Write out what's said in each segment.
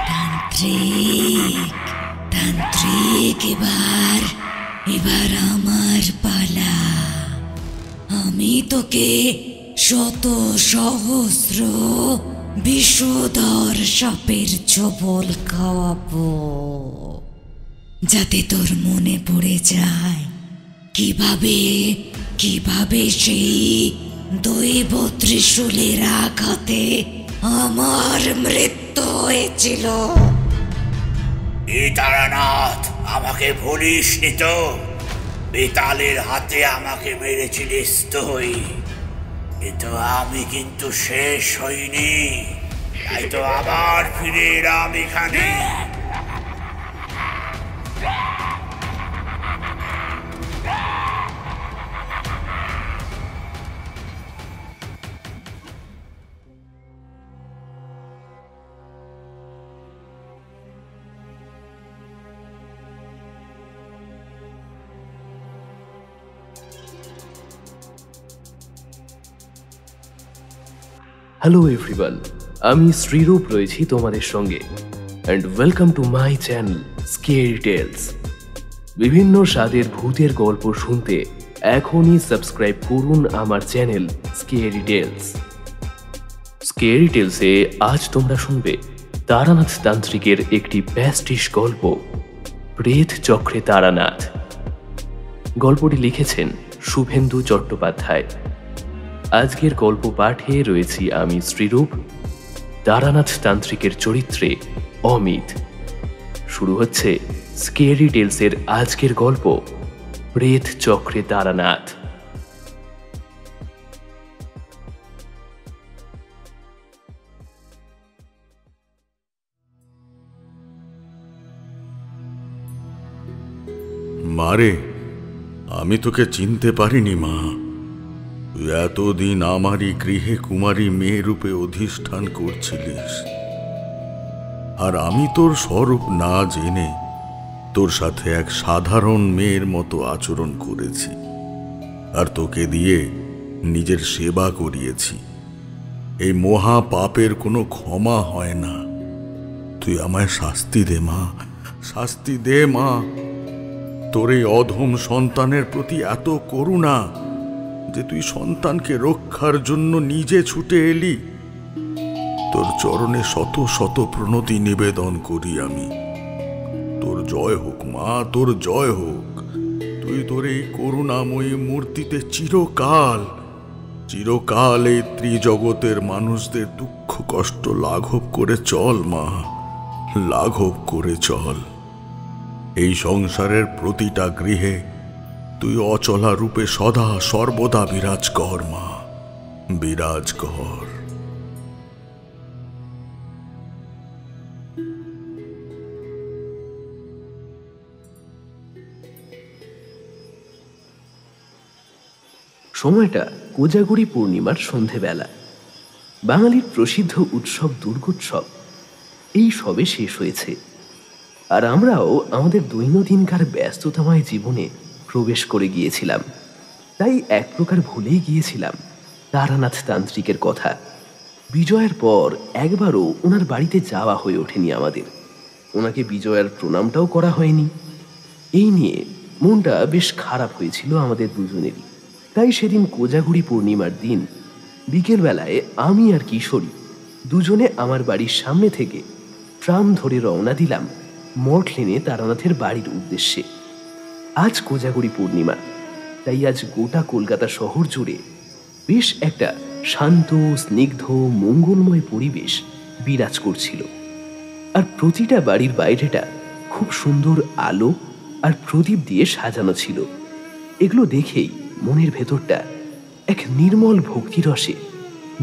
তান্ত্রিক, তান্ত্রিক, এবার এবার আমার পালা। আমি তোকে শত সহস্র বিষধর সাপের ছোবল খাওয়াবো, যাতে তোর মনে পড়ে যায় কিভাবে কিভাবে সেই দৈব ত্রিশূলের আঘাতে আমার মৃত্যু হয়েছিল। তারানাথ, আমাকে ভুলিসনি তো? বেতালের হাতে আমাকে মেরেছিলিস তুই, কিন্তু আমি কিন্তু শেষ হইনি। তাই তো আবার ফিরে এলাম এখানে। হ্যালো এভরিওয়ান, আমি শ্রীরূপ রয়েছি তোমাদের সঙ্গে, and welcome to my channel scary tales. বিভিন্ন স্বাদের ভূতের গল্প শুনতে এখনই সাবস্ক্রাইব করুন আমার চ্যানেল স্কেরি টেলস। স্কেরি টেলসে আজ তোমরা শুনবে তারানাথ তান্ত্রিকের একটি প্যাস্টিশ গল্প, প্রেত চক্রে তারানাথ। গল্পটি লিখেছেন শুভেন্দু চট্টোপাধ্যায়। আজকের গল্প পাঠে রয়েছি আমি শ্রীরূপ, তারানাথ তান্ত্রিকের চরিত্রে অমিত। শুরু হচ্ছে স্কেরি টেলসের আজকের গল্প, প্রেত চক্রে তারানাথ। মারে, আমি তোকে চিনতে পারিনি মা। তুই এতদিন আমারই গৃহে কুমারী মেয়ে রূপে অধিষ্ঠান করছিলিস, আর আমি তোর স্বরূপ না জেনে তোর সাথে এক সাধারণ মেয়ের মতো আচরণ করেছি, আর তোকে দিয়ে নিজের সেবা করিয়েছি। এই মহা পাপের কোনো ক্ষমা হয় না। তুই আমায় শাস্তি দে মা, শাস্তি দে মা। তোর এই অধম সন্তানের প্রতি এত করুণা যে তুই সন্তানকে রক্ষার জন্য নিজে ছুটে এলি। তোর চরণে শত শত প্রণতি নিবেদন করি আমি। তোর জয় হোক মা, তোর জয় হোক। তুই তোর এই করুণাময়ী মূর্তিতে চিরকাল চিরকাল এই ত্রিজগতের মানুষদের দুঃখ কষ্ট লাঘব করে চল মা, লাঘব করে চল। এই সংসারের প্রতিটা গৃহে তুই অচলা রূপে সদা সর্বদা বিরাজ কর মা, বিরাজ কর। সময়টা কোজাগরী পূর্ণিমার সন্ধেবেলা। বাঙালির প্রসিদ্ধ উৎসব দুর্গোৎসব এই সবে শেষ হয়েছে, আর আমরাও আমাদের দৈনন্দিনকার ব্যস্ততাময় জীবনে প্রবেশ করে গিয়েছিলাম। তাই এক প্রকার ভুলেই গিয়েছিলাম তারানাথ তান্ত্রিকের কথা। বিজয়ের পর একবারও ওনার বাড়িতে যাওয়া হয়ে ওঠেনি আমাদের। ওনাকে বিজয়ার প্রণামটাও করা হয়নি। এই নিয়ে মনটা বেশ খারাপ হয়েছিল আমাদের দুজনেরই। তাই সেদিন কোজাগরী পূর্ণিমার দিন বিকেলবেলায় আমি আর কিশোরী দুজনে আমার বাড়ির সামনে থেকে ট্রাম ধরে রওনা দিলাম মঠ লেনে তারানাথের বাড়ির উদ্দেশ্যে। আজ কোজাগরী পূর্ণিমা, তাই আজ গোটা কলকাতা শহর জুড়ে বেশ একটা শান্ত, স্নিগ্ধ, মঙ্গলময় পরিবেশ বিরাজ করছিল। আর প্রতিটা বাড়ির বাইরেটা খুব সুন্দর আলো আর প্রদীপ দিয়ে সাজানো ছিল। এগুলো দেখেই মনের ভেতরটা এক নির্মল ভক্তিরসে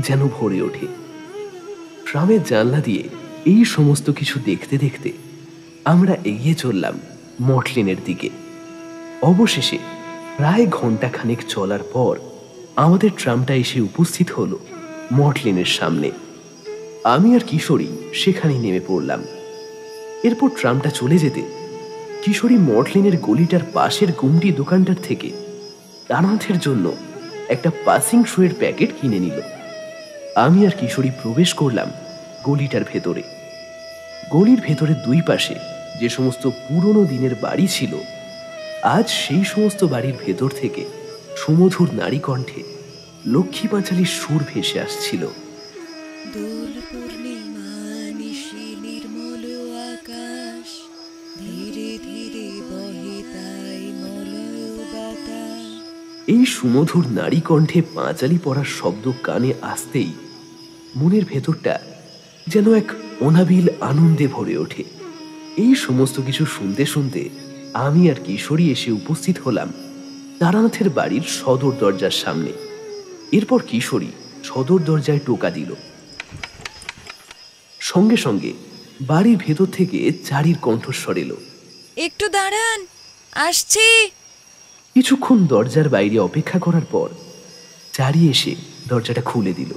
যেন ভরে ওঠে। ট্রামের জানলা দিয়ে এই সমস্ত কিছু দেখতে দেখতে আমরা এগিয়ে চললাম মঠ লেনের দিকে। অবশেষে প্রায় ঘন্টাখানেক চলার পর আমাদের ট্রামটা এসে উপস্থিত হলো মঠ লেনের সামনে। আমি আর কিশোরী সেখানেই নেমে পড়লাম। এরপর ট্রামটা চলে যেতে কিশোরী মঠ লেনের গলিটার পাশের গুমটি দোকানটার থেকে তারানাথের জন্য একটা পাসিং শোয়ের প্যাকেট কিনে নিল। আমি আর কিশোরী প্রবেশ করলাম গলিটার ভেতরে। গলির ভেতরে দুই পাশে যে সমস্ত পুরনো দিনের বাড়ি ছিল, আজ সেই সমস্ত বাড়ির ভেতর থেকে সুমধুর নারী কণ্ঠে লক্ষ্মী পাঁচালীর সুর ভেসে আসছিল। দোল পূর্ণিমা নিশি নির্মল আকাশ, ধীরে ধীরে বহে তাই মলয় বাতাস। এই সুমধুর নারী কণ্ঠে পাঁচালী পড়ার শব্দ কানে আসতেই মনের ভেতরটা যেন এক অনাবিল আনন্দে ভরে ওঠে। এই সমস্ত কিছু শুনতে শুনতে আমি আর কিশোরী এসে উপস্থিত হলাম তারানাথের বাড়ির সদর দরজার সামনে। এরপর কিশোরী সদর দরজায় টোকা দিল। সঙ্গে সঙ্গে বাড়ির ভেতর থেকে চারির কণ্ঠস্বর এলো, একটু দাঁড়ান, আসছি। কিছুক্ষণ দরজার বাইরে অপেক্ষা করার পর চারি এসে দরজাটা খুলে দিল।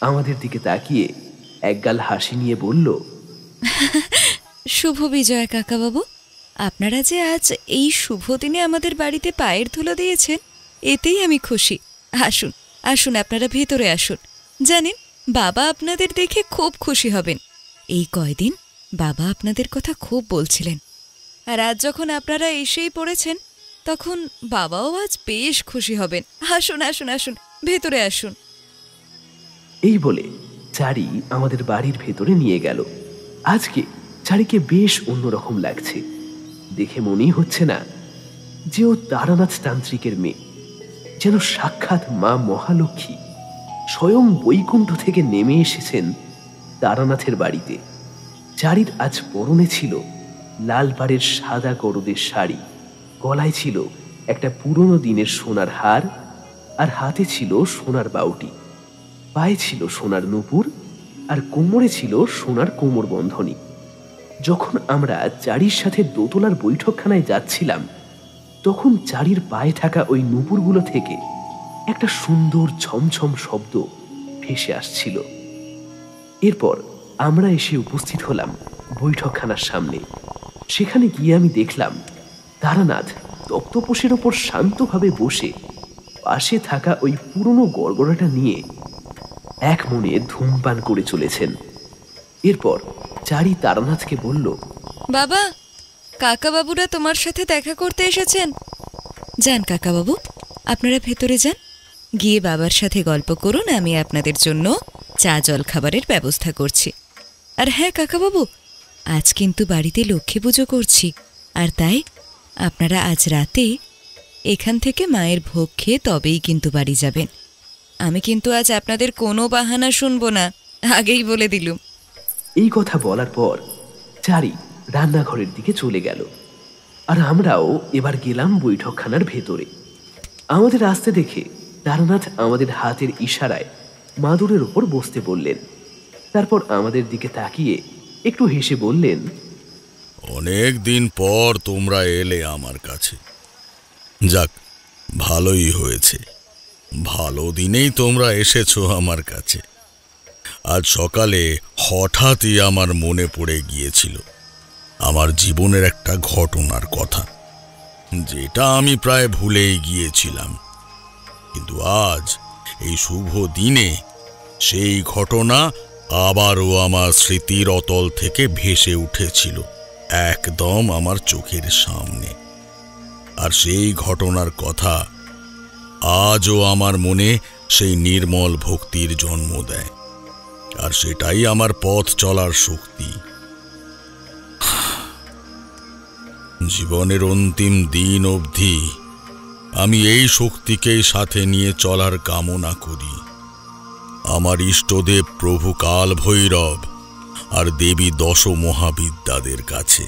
আমাদের দিকে তাকিয়ে একগাল হাসি নিয়ে বলল, শুভ বিজয় কাকাবাবু, আপনারা যে আজ এই শুভ দিনে আমাদের বাড়িতে পায়ের ধুলো দিয়েছেন, এতেই আমি খুশি। আসুন আসুন, আপনারা ভেতরে আসুন। জানেন, বাবা আপনাদের দেখে খুব খুশি হবেন। এই কয়দিন বাবা আপনাদের কথা খুব বলছিলেন, আর আজ যখন আপনারা এসেই পড়েছেন, তখন বাবাও আজ বেশ খুশি হবেন। আসুন আসুন আসুন, ভেতরে আসুন। এই বলে চারি আমাদের বাড়ির ভেতরে নিয়ে গেল। আজকে চারিকে বেশ অন্যরকম লাগছে। দেখে মনেই হচ্ছে না যে ও তারানাথ তান্ত্রিকের মেয়ে, যেন সাক্ষাৎ মা মহালক্ষ্মী স্বয়ং বৈকুণ্ঠ থেকে নেমে এসেছেন তারানাথের বাড়িতে। চারির আজ পরনে ছিল লাল পাড়ের সাদা গরদের শাড়ি, গলায় ছিল একটা পুরনো দিনের সোনার হার, আর হাতে ছিল সোনার বাউটি, পায়ে ছিল সোনার নূপুর, আর কোমরে ছিল সোনার কোমর বন্ধনী। যখন আমরা চারির সাথে দোতলার বৈঠকখানায় যাচ্ছিলাম, তখন চারির পায়ে থাকা ওই নূপুরগুলো থেকে একটা সুন্দর ছমছম শব্দ ভেসে আসছিল। এরপর আমরা এসে উপস্থিত হলাম বৈঠকখানার সামনে। সেখানে গিয়ে আমি দেখলাম তারানাথ তক্তপোষের ওপর শান্তভাবে বসে পাশে থাকা ওই পুরনো গড়গড়াটা নিয়ে এক মনে ধূমপান করে চলেছেন। এরপর চারি তারানাথকে বলল, বাবা, কাকাবাবুরা তোমার সাথে দেখা করতে এসেছেন। যান কাকাবাবু, আপনারা ভেতরে যান, গিয়ে বাবার সাথে গল্প করুন। আমি আপনাদের জন্য চা জল খাবারের ব্যবস্থা করছি। আর হ্যাঁ কাকাবাবু, আজ কিন্তু বাড়িতে লক্ষ্মী পুজো করছি, আর তাই আপনারা আজ রাতে এখান থেকে মায়ের ভোগ খেয়ে তবেই কিন্তু বাড়ি যাবেন। আমি কিন্তু আজ আপনাদের কোনো বাহানা শুনবো না, আগেই বলে দিলুম। এই কথা বলার পর চারি রান্নাঘরের দিকে চলে গেল, আর আমরাও এবার গেলাম বৈঠকখানার ভেতরে। আমাদের আসতে দেখে তারানাথ আমাদের হাতের ইশারায় মাদুরের ওপর বসতে বললেন। তারপর আমাদের দিকে তাকিয়ে একটু হেসে বললেন, অনেক দিন পর তোমরা এলে আমার কাছে। যাক, ভালোই হয়েছে, ভালো দিনেই তোমরা এসেছো আমার কাছে। আজ সকালে হঠাৎই আমার মনে পড়ে গিয়েছিল আমার জীবনের একটা ঘটনার কথা, যেটা আমি প্রায় ভুলেই গিয়েছিলাম। কিন্তু আজ এই শুভ দিনে সেই ঘটনা আবারও আমার স্মৃতির অতল থেকে ভেসে উঠেছিল একদম আমার চোখের সামনে। আর সেই ঘটনার কথা আজও আমার মনে সেই নির্মল ভক্তির জন্ম দেয়, আর সেটাই আমার পথ চলার শক্তি। জীবনের অন্তিম দিন অবধি আমি এই শক্তিকেই সাথে নিয়ে চলার কামনা করি। আমার ইষ্টদেব প্রভু কাল ভৈরব আর দেবী দশ মহাবিদ্যাদের কাছে।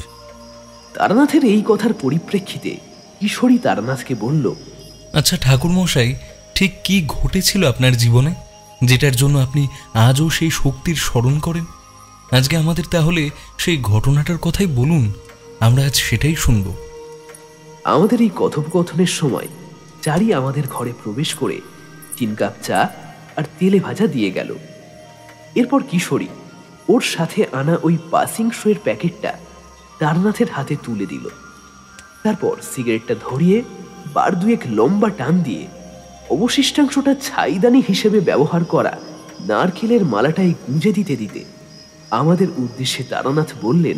তারানাথের এই কথার পরিপ্রেক্ষিতে কিশোরী তারানাথকে বলল, আচ্ছা ঠাকুরমশাই, ঠিক কি ঘটেছিল আপনার জীবনে, যেটার জন্য আপনি আজও সেই শক্তির স্মরণ করেন? আজকে আমাদের তাহলে সেই ঘটনাটার কথাই বলুন, আমরা আজ সেটাই শুনব। আমাদের এই কথোপকথনের সময় চারি আমাদের ঘরে প্রবেশ করে 3 কাপ চা আর তেলে ভাজা দিয়ে গেল। এরপর কিশোরী ওর সাথে আনা ওই পাসিং শোয়ের প্যাকেটটা তারানাথের হাতে তুলে দিল। তারপর সিগারেটটা ধরিয়ে বার দুয়েক লম্বা টান দিয়ে অবশিষ্টাংশটা ছাইদানি হিসেবে ব্যবহার করা নারকেলের মালাটাই গুঁজে দিতে দিতে আমাদের উদ্দেশ্যে তারানাথ বললেন,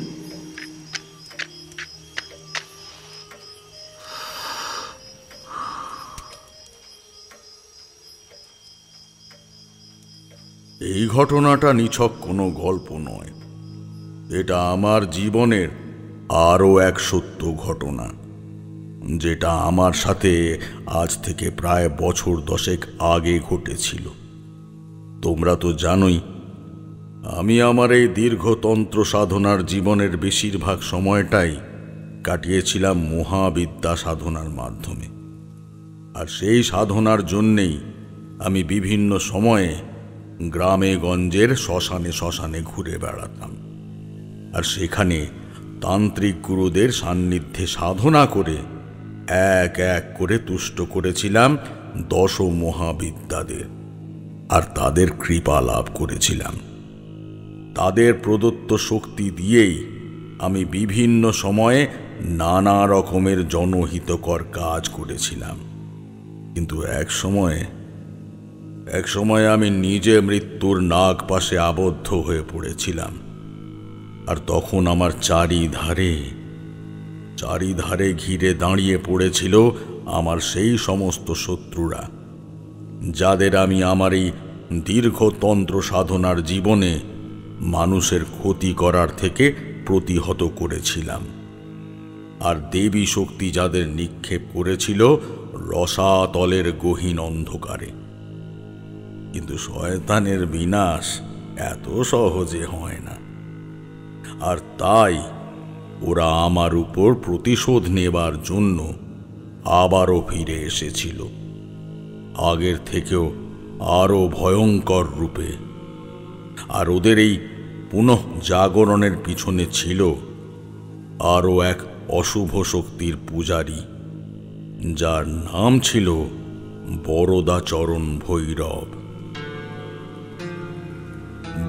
এই ঘটনাটা নিছক কোনো গল্প নয়, এটা আমার জীবনের আরও এক সত্য ঘটনা, যেটা আমার সাথে আজ থেকে প্রায় বছর 10 আগে ঘটেছিল। তোমরা তো জানোই, আমি আমার এই দীর্ঘতন্ত্র সাধনার জীবনের বেশিরভাগ সময়টাই কাটিয়েছিলাম মহাবিদ্যা সাধনার মাধ্যমে। আর সেই সাধনার জন্যেই আমি বিভিন্ন সময়ে গ্রামে গঞ্জের শ্মশানে শ্মশানে ঘুরে বেড়াতাম, আর সেখানে তান্ত্রিক গুরুদের সান্নিধ্যে সাধনা করে এক এক করে তুষ্ট করেছিলাম 10 মহাবিদ্যাদের, আর তাদের কৃপা লাভ করেছিলাম। তাদের প্রদত্ত শক্তি দিয়েই আমি বিভিন্ন সময়ে নানা রকমের জনহিতকর কাজ করেছিলাম। কিন্তু এক সময় আমি নিজে মৃত্যুর নাগ পাশে আবদ্ধ হয়ে পড়েছিলাম, আর তখন আমার চারিধারে ঘিরে দাঁড়িয়ে পড়েছিল আমার সেই সমস্ত শত্রুরা, যাদের আমি আমার এই দীর্ঘতন্ত্র সাধনার জীবনে মানুষের ক্ষতি করার থেকে প্রতিহত করেছিলাম। আর দেবী শক্তি যাদের নিক্ষেপ করেছিল রসাতলের গহীন অন্ধকারে। কিন্তু শয়তানের বিনাশ এত সহজে হয় না, আর তাই ওরা আমার উপর প্রতিশোধ নেবার জন্য আবারও ফিরে এসেছিল, আগের থেকেও আরো ভয়ঙ্কর রূপে। আর ওদের এই পুনঃ জাগরণের পিছনে ছিল আরো এক অশুভ শক্তির পূজারী, যার নাম ছিল বরদাচরণ ভৈরব।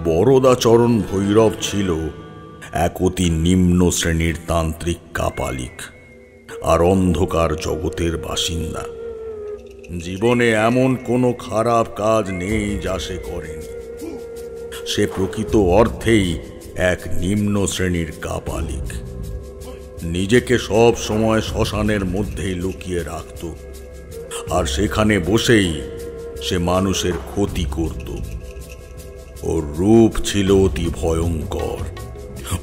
বরদাচরণ ভৈরব ছিল এক অতি নিম্ন শ্রেণীর তান্ত্রিক কাপালিক আর অন্ধকার জগতের বাসিন্দা। জীবনে এমন কোনো খারাপ কাজ নেই যা সে করেনি। সে প্রকৃত অর্থেই এক নিম্ন শ্রেণীর কাপালিক। নিজেকে সব সময় শ্মশানের মধ্যেই লুকিয়ে রাখত, আর সেখানে বসেই সে মানুষের ক্ষতি করত। ওর রূপ ছিল অতি ভয়ঙ্কর।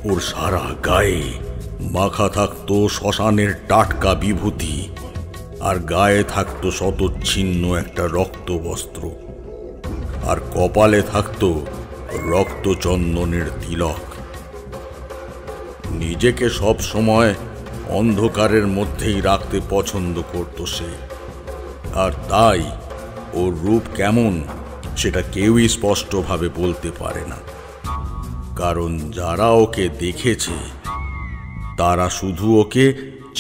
ওর সারা গায়ে মাখা থাকতো শ্মশানের টাটকা বিভূতি, আর গায়ে থাকতো শতচ্ছিন্ন একটা রক্ত বস্ত্র, আর কপালে থাকতো রক্তচন্দনের তিলক। নিজেকে সব সময় অন্ধকারের মধ্যেই রাখতে পছন্দ করত সে, আর তাই ওর রূপ কেমন সেটা কেউই স্পষ্টভাবে বলতে পারে না, কারণ যারা ওকে দেখেছে তারা শুধু ওকে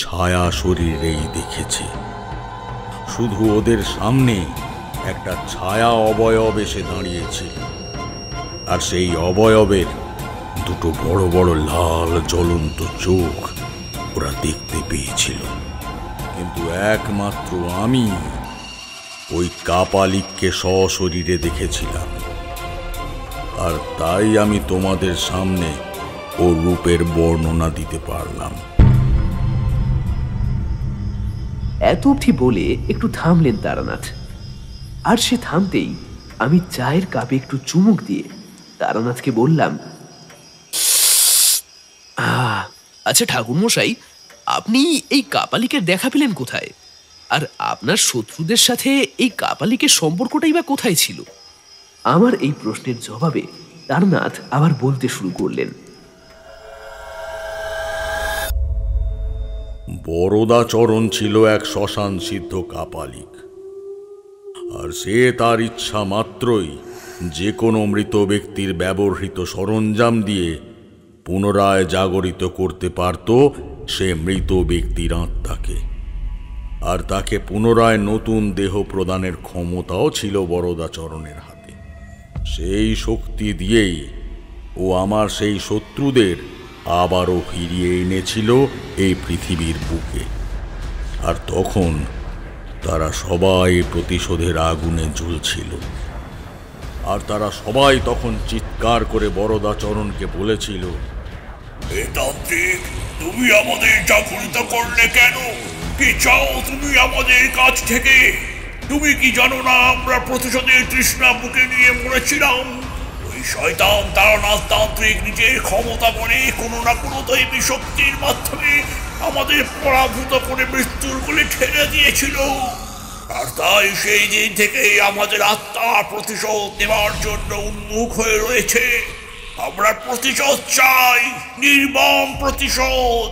ছায়া শরীরেই দেখেছে। শুধু ওদের সামনে একটা ছায়া অবয়ব এসে দাঁড়িয়েছিল, আর সেই অবয়বের দুটো বড় বড় লাল জ্বলন্ত চোখ ওরা দেখতে পেয়েছিল। কিন্তু একমাত্র আমি ওই কাপালিককে সশরীরে দেখেছিলাম, আর তাই আমি তোমাদের সামনে ওর রূপের বর্ণনা দিতে পারলাম। এত অবধি বলে একটু থামলেন তারানাথ, আর সে থামতেই আমি চায়ের কাপে একটু চুমুক দিয়ে তারানাথকে বললাম, আচ্ছা ঠাকুরমশাই, আপনি এই কাপালিকের দেখা পেলেন কোথায়? আর আপনার শত্রুদের সাথে এই কাপালিকের সম্পর্কটাই বা কোথায় ছিল? আমার এই প্রশ্নের জবাবে তারানাথ আবার বলতে শুরু করলেন, বরদাচরণ ছিল এক শ্মশান সিদ্ধ কাপালিক, আর সে তার ইচ্ছা মাত্রই যে কোনো মৃত ব্যক্তির ব্যবহৃত সরঞ্জাম দিয়ে পুনরায় জাগরিত করতে পারত সে মৃত ব্যক্তির আত্মাকে, আর তাকে পুনরায় নতুন দেহ প্রদানের ক্ষমতাও ছিল বরদাচরণের হাতে। সেই শক্তি দিয়েই ও আমার সেই শত্রুদের আবারও ফিরিয়ে এনেছিল এই পৃথিবীর বুকে। আর তারা সবাই প্রতিশোধের আগুনে জ্বলছিল। আর তারা সবাই তখন চিৎকার করে বরদাচরণকে বলেছিল, এ তান্ত্রিক, তুমি আমাদের জাগরিত করলে কেন? কি চাও তুমি আমাদের কাছ থেকে? তুমি কি জানো না আমরা প্রতিশোধের তৃষ্ণা বুকে নিয়ে মরেছিলাম? ওই শয়তান তারানাথ তান্ত্রিক নিজের ক্ষমতা বলে কোনো না কোনো দৈবী শক্তির মাধ্যমে আমাদের পরাভূত করে মৃত্যুর কোলে ঠেলে দিয়েছিল। আর তাই সেই দিন থেকে আমাদের আত্মা প্রতিশোধ নেওয়ার জন্য উন্মুখ হয়ে রয়েছে। আমরা প্রতিশোধ চাই, নির্মম প্রতিশোধ।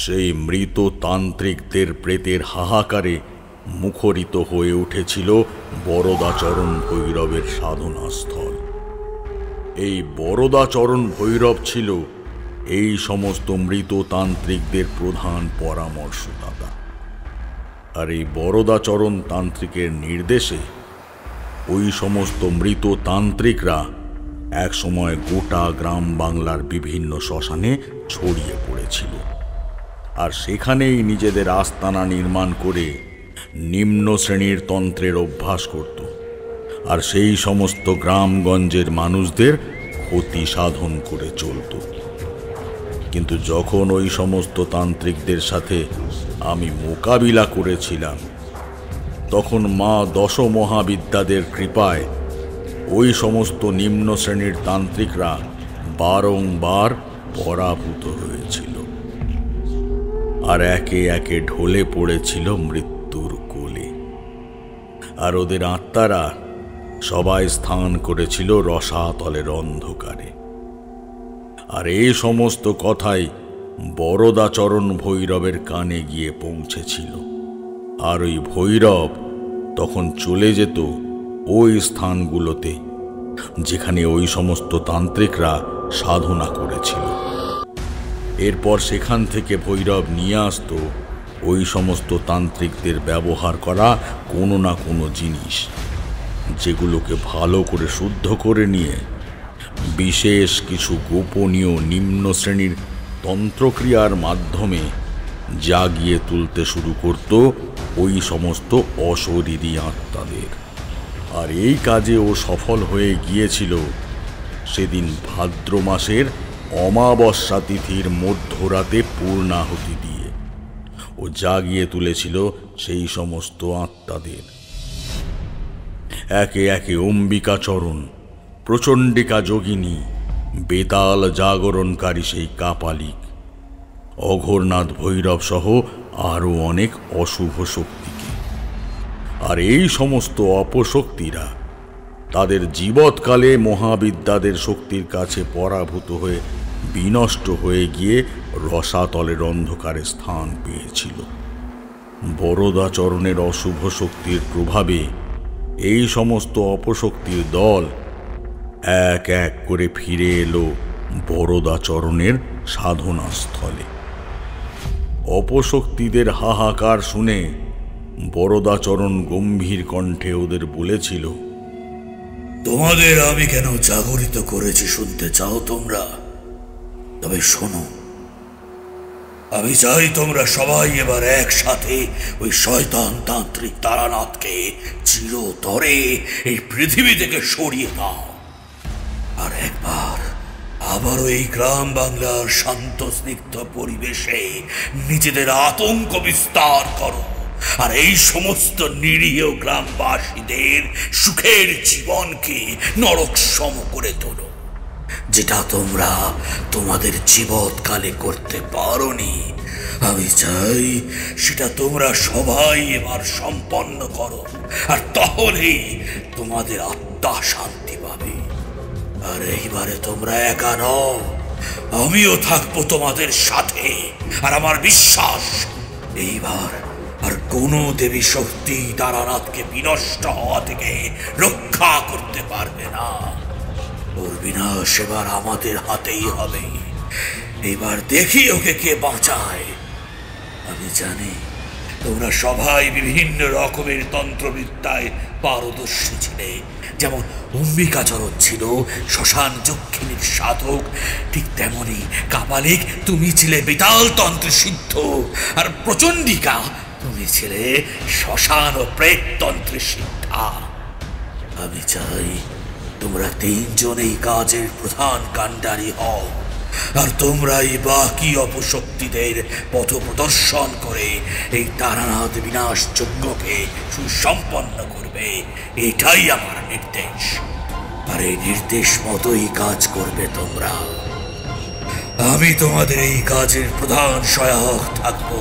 সেই মৃত তান্ত্রিকদের প্রেতের হাহাকারে মুখরিত হয়ে উঠেছিল বরদাচরণ ভৈরবের সাধনাস্থল। এই বরদাচরণ ভৈরব ছিল এই সমস্ত মৃত তান্ত্রিকদের প্রধান পরামর্শদাতা। আর এই বরদাচরণ তান্ত্রিকের নির্দেশে ওই সমস্ত মৃত তান্ত্রিকরা একসময় গোটা গ্রাম বাংলার বিভিন্ন শ্মশানে ছড়িয়ে পড়েছিল। আর সেখানেই নিজেদের আস্তানা নির্মাণ করে নিম্ন শ্রেণীর তন্ত্রের অভ্যাস করত। আর সেই সমস্ত গ্রামগঞ্জের মানুষদের ক্ষতি সাধন করে চলত। কিন্তু যখন ওই সমস্ত তান্ত্রিকদের সাথে আমি মোকাবিলা করেছিলাম, তখন মা দশ মহাবিদ্যাদের কৃপায় ওই সমস্ত নিম্ন শ্রেণীর তান্ত্রিকরা বারংবার পরাভূত হয়েছিল আর একে একে ঢলে পড়েছিল মৃত্যুর কোলে। আর ওদের আত্মারা সবাই স্থান করেছিল রসাতলের অন্ধকারে। আর এই সমস্ত কথাই বরদাচরণ ভৈরবের কানে গিয়ে পৌঁছেছিল। আর ওই ভৈরব তখন চলে যেত ওই স্থানগুলোতে যেখানে ওই সমস্ত তান্ত্রিকরা সাধনা করেছিল। এরপর সেখান থেকে ভৈরব নিয়ে আসত ওই সমস্ত তান্ত্রিকদের ব্যবহার করা কোনো না কোনো জিনিস, যেগুলোকে ভালো করে শুদ্ধ করে নিয়ে বিশেষ কিছু গোপনীয় নিম্ন শ্রেণীর তন্ত্রক্রিয়ার মাধ্যমে জাগিয়ে তুলতে শুরু করত ওই সমস্ত অশরীরী আত্মাদের। আর এই কাজে ও সফল হয়ে গিয়েছিল সেদিন ভাদ্র মাসের অমাবস্যা তিথির মধ্যরাতে পূর্ণাহুতি দিয়ে। ও জাগিয়ে তুলেছিল সেই সমস্ত আত্মাদের। একে একে অম্বিকাচরণ, প্রচণ্ডিকা যোগিনী, বেতাল জাগরণকারী সেই কাপালিক, অঘোরনাথ ভৈরব সহ আরও অনেক অশুভ শক্তিকে। আর এই সমস্ত অপশক্তিরা তাদের জীবৎকালে মহাবিদ্যাদের শক্তির কাছে পরাভূত হয়ে বিনষ্ট হয়ে গিয়ে রসাতলের অন্ধকারে স্থান পেয়েছিল। বরদাচরণের অশুভ শক্তির প্রভাবে এই সমস্ত অপশক্তির দল এক এক করে ফিরে এলো বরদাচরণের সাধনাস্থলে। অপশক্তিদের হাহাকার শুনে বরদাচরণ গম্ভীর কণ্ঠে ওদের বলেছিল, তোমাদের আমি কেন জাগরিত করেছি শুনতে চাও তোমরা? তবে শোনো, আমি চাই তোমরা সবাই এবার একসাথে ওই শয়তান তান্ত্রিক তারানাথকে চিরতরে এই পৃথিবী থেকে সরিয়ে দাও। আর একবার আবারও এই গ্রাম বাংলার শান্ত স্নিগ্ধ পরিবেশে নিজেদের আতঙ্ক বিস্তার করো। আর এই সমস্ত নিরীহ গ্রামবাসীদের সুখের জীবনকে নরক সম করে তোলো, যেটা তোমরা তোমাদের জীবৎকালে করতে পারোনি। আমি চাই সেটা তোমরা সবাই এবার সম্পন্ন করো, আর তাহলেই তোমাদের আত্মা শান্তি পাবে। আর এইবারে তোমরা একা নও, আমিও থাকবো তোমাদের সাথে। আর আমার বিশ্বাস এইবার আর কোনো দেবী শক্তি তারানাথকে বিনষ্ট হওয়া থেকে রক্ষা করতে পারবে না। ওর বিনাশ এবার আমাদের হাতেই হবে। এবার দেখি ওকে কে বাঁচায়। আমি জানি তোমরা সবাই বিভিন্ন রকমের তন্ত্রবিদ্যায় পারদর্শী ছিলে। যেমন অম্বিকাচরণ ছিল শ্মশান যক্ষিণীর সাধক, ঠিক তেমনি কাপালিক তুমি ছিলে বেতাল তন্ত্র সিদ্ধ। আর প্রচণ্ডিকা তুমি ছিলে শ্মশান ও প্রেততন্ত্রের সিদ্ধা। আমি চাই তোমরা তিনজন এই কাজের প্রধান কাণ্ডারি হও, আর তোমরাই বাকি অপশক্তিদের পথ প্রদর্শন করে এই তারানাথ বিনাশ যজ্ঞকে সুসম্পন্ন করবে। এটাই আমার নির্দেশ, আর এই নির্দেশ মতোই কাজ করবে তোমরা। আমি তোমাদের এই কাজের প্রধান সহায়ক থাকবো,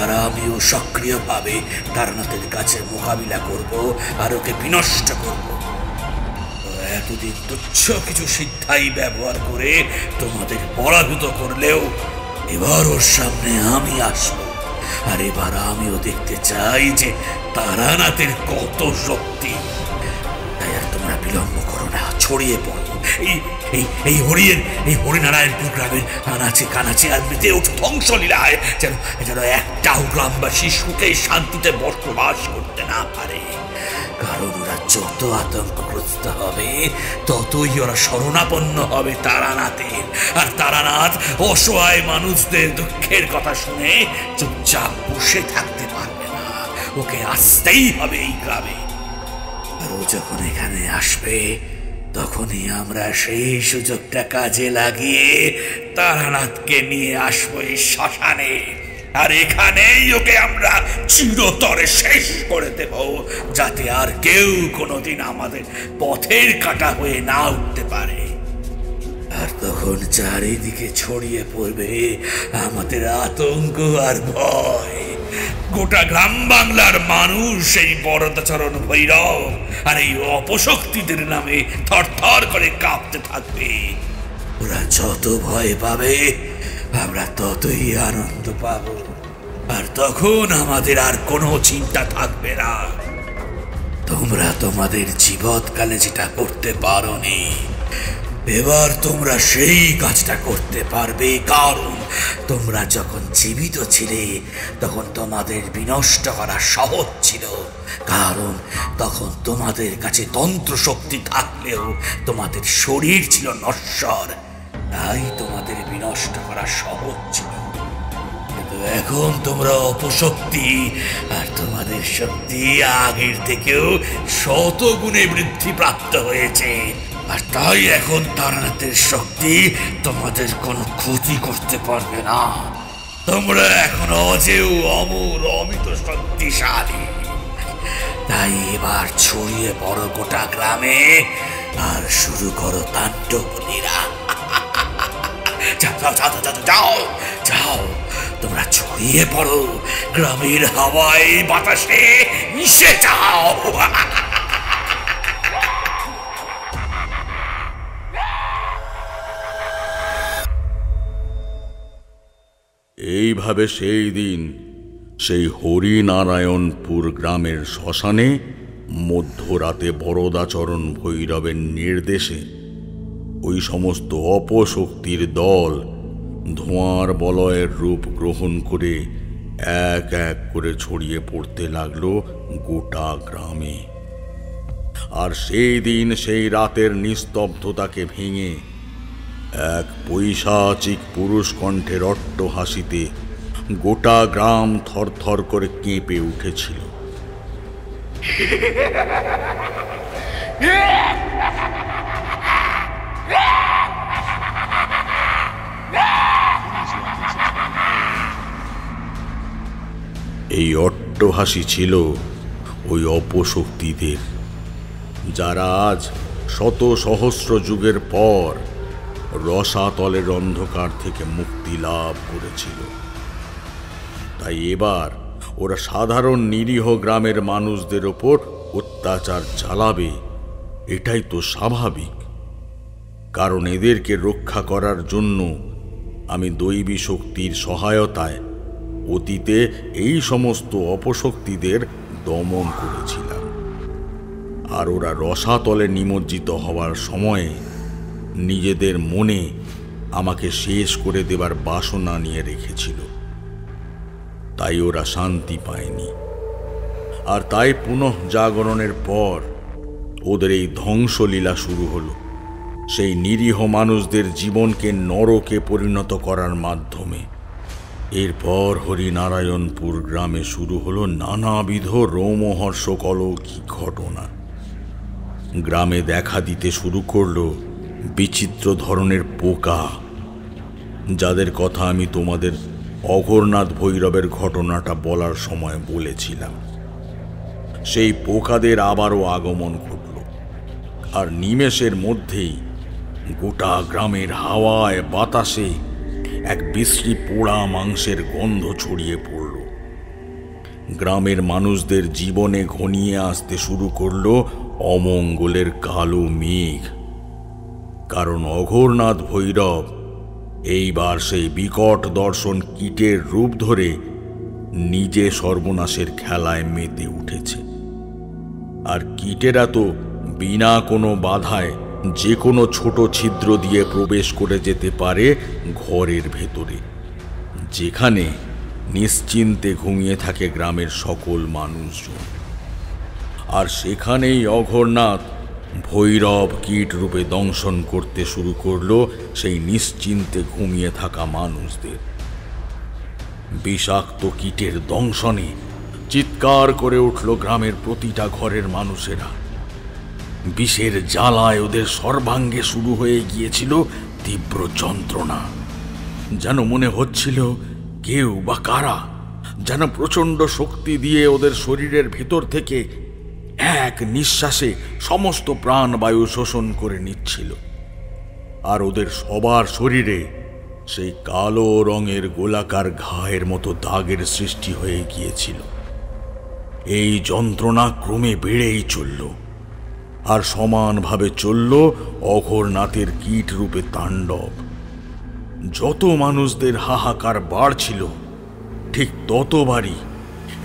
আর আমিও সক্রিয়ভাবে তারানাথের কাছে মোকাবিলা করব আর ওকে বিনষ্ট করব। এতদিন তুচ্ছ কিছু সিদ্ধাই ব্যবহার করে তোমাদের পরাভূত করলেও এবার ওর সামনে আমি আসবো, আর এবার আমিও দেখতে চাই যে তারানাথের কত শক্তি। তাই আর তোমরা বিলম্ব করো না, ছড়িয়ে পড়ো এই হরিনারায়ণপুর গ্রামের আনাচে কানাচে, আর মেতে ওঠো ধ্বংসলীলায়, যেন একটাও গ্রামবাসী সুখে শান্তিতে বসবাস করতে না পারে। কারণ ওরা যত আতঙ্কগ্রস্ত হবে ততই ওরা শরণাপন্ন হবে তারানাথের, আর তারানাথ অসহায় মানুষদের দুঃখের কথা শুনে চুপচাপ বসে থাকতে পারবে না। ওকে আসতেই হবে এই গ্রামে, আর ও যখন এখানে আসবে তখনই আমরা সেই সুযোগটা কাজে লাগিয়ে তারানাথকে নিয়ে আসবো এই শ্মশানে, আর এখানেই ওকে আমরা চিরতরে শেষ করে দেব, যাতে আর কেউ কোনোদিন আমাদের পথের কাঁটা হয়ে না উঠতে পারে। আর তখন চারিদিকে ছড়িয়ে পড়বে আমাদের আতঙ্ক আর ভয়। গোটা গ্রাম বাংলার মানুষ এই বরদাচরণ ভৈরব আর এই অপশক্তিদের নামে থরথর করে কাঁপতে থাকবে। ওরা যত ভয় পাবে আমরা ততই আনন্দ পাব, আর তখন আমাদের আর কোনো চিন্তা থাকবে না। তোমরা তোমাদের জীবৎকালে যেটা করতে পারোনি, এবার তোমরা সেই কাজটা করতে পারবে। কারণ তোমরা যখন জীবিত ছিলে তখন তোমাদের বিনষ্ট করা সহজ ছিল, কারণ তখন তোমাদের কাছে তন্ত্র শক্তি থাকলেও তোমাদের শরীর ছিল নশ্বর, তাই তোমাদের বিনষ্ট করা সহজ ছিল। কিন্তু এখন তোমরা অপশক্তি, আর তোমাদের শক্তি আগের থেকেও শতগুণে বৃদ্ধি প্রাপ্ত হয়েছে, আর তাই এখন তারানাথের শক্তি তোমাদের কোনো ক্ষতি করতে পারবে না। তোমরা এখন অজেয় অমর অমিত শক্তিশালী। তাই এবার ছড়িয়ে পড়ো গোটা গ্রামে, আর শুরু করো তাণ্ডব লীলা। যাও যাও, তোমরা ছড়িয়ে পড়ো, গ্রামের হাওয়ায় বাতাসে মিশে যাও। এইভাবে সেই দিন সেই হরিনারায়ণপুর গ্রামের শ্মশানে মধ্যরাতে বরদাচরণ ভৈরবের নির্দেশে ওই সমস্ত অপশক্তির দল ধোঁয়ার বলয়ের রূপ গ্রহণ করে এক এক করে ছড়িয়ে পড়তে লাগলো গোটা গ্রামে। আর সেই দিন সেই রাতের নিস্তব্ধতাকে ভেঙে এক পৈশাচিক পুরুষ কণ্ঠের অট্টহাসিতে গোটা গ্রাম থরথর করে কেঁপে উঠেছিল। এই অট্টহাসি ছিল ওই অপশক্তিদের, যারা আজ শত সহস্র যুগের পর রসাতলের অন্ধকার থেকে মুক্তি লাভ করেছিল। তাই এবার ওরা সাধারণ নিরীহ গ্রামের মানুষদের ওপর অত্যাচার চালাবে, এটাই তো স্বাভাবিক। কারণ এদেরকে রক্ষা করার জন্য আমি দৈবী শক্তির সহায়তায় অতীতে এই সমস্ত অপশক্তিদের দমন করেছিলাম। আর ওরা রসাতলে নিমজ্জিত হওয়ার সময়ে নিজেদের মনে আমাকে শেষ করে দেবার বাসনা নিয়ে রেখেছিল, তাই ওরা শান্তি পায়নি। আর তাই পুনঃ জাগরণের পর ওদের এই ধ্বংসলীলা শুরু হলো, সেই নিরীহ মানুষদের জীবনকে নরকে পরিণত করার মাধ্যমে। এরপর হরিনারায়ণপুর গ্রামে শুরু হলো নানাবিধ রোমহর্ষক অলৌকিক ঘটনা। গ্রামে দেখা দিতে শুরু করলো বিচিত্র ধরনের পোকা, যাদের কথা আমি তোমাদের অঘোরনাথ ভৈরবের ঘটনাটা বলার সময় বলেছিলাম। সেই পোকাদের আবারও আগমন ঘটল, আর নিমেষের মধ্যেই গোটা গ্রামের হাওয়ায় বাতাসে এক বিশ্রী পোড়া মাংসের গন্ধ ছড়িয়ে পড়ল। গ্রামের মানুষদের জীবনে ঘনিয়ে আসতে শুরু করল অমঙ্গলের কালো মেঘ, কারণ অঘোরনাথ ভৈরব এইবার সেই বিকট দর্শন কীটের রূপ ধরে নিজে সর্বনাশের খেলায় মেতে উঠেছে। আর কীটেরা তো বিনা কোনো বাধায় যে কোনো ছোট ছিদ্র দিয়ে প্রবেশ করে যেতে পারে ঘরের ভেতরে, যেখানে নিশ্চিন্তে ঘুমিয়ে থাকে গ্রামের সকল মানুষজন। আর সেখানেই অঘোরনাথ ভৈরব কীট রূপে দংশন করতে শুরু করলো সেই নিশ্চিন্তে ঘুমিয়ে থাকা মানুষদের। বিষাক্ত কীটের দংশনে চিৎকার করে উঠল গ্রামের প্রতিটা ঘরের মানুষেরা। বিষের জ্বালায় ওদের সর্বাঙ্গে শুরু হয়ে গিয়েছিল তীব্র যন্ত্রণা। যেন মনে হচ্ছিল কেউ বা কারা যেন প্রচণ্ড শক্তি দিয়ে ওদের শরীরের ভেতর থেকে এক নিঃশ্বাসে সমস্ত প্রাণবায়ু শোষণ করে নিচ্ছিল। আর ওদের সবার শরীরে সেই কালো রঙের গোলাকার ঘায়ের মতো দাগের সৃষ্টি হয়ে গিয়েছিল। এই যন্ত্রণা ক্রমে বেড়েই চলল, আর সমানভাবে চলল অঘোরনাথের কীট রূপে তাণ্ডব। যত মানুষদের হাহাকার বাড়ছিল, ঠিক ততবারই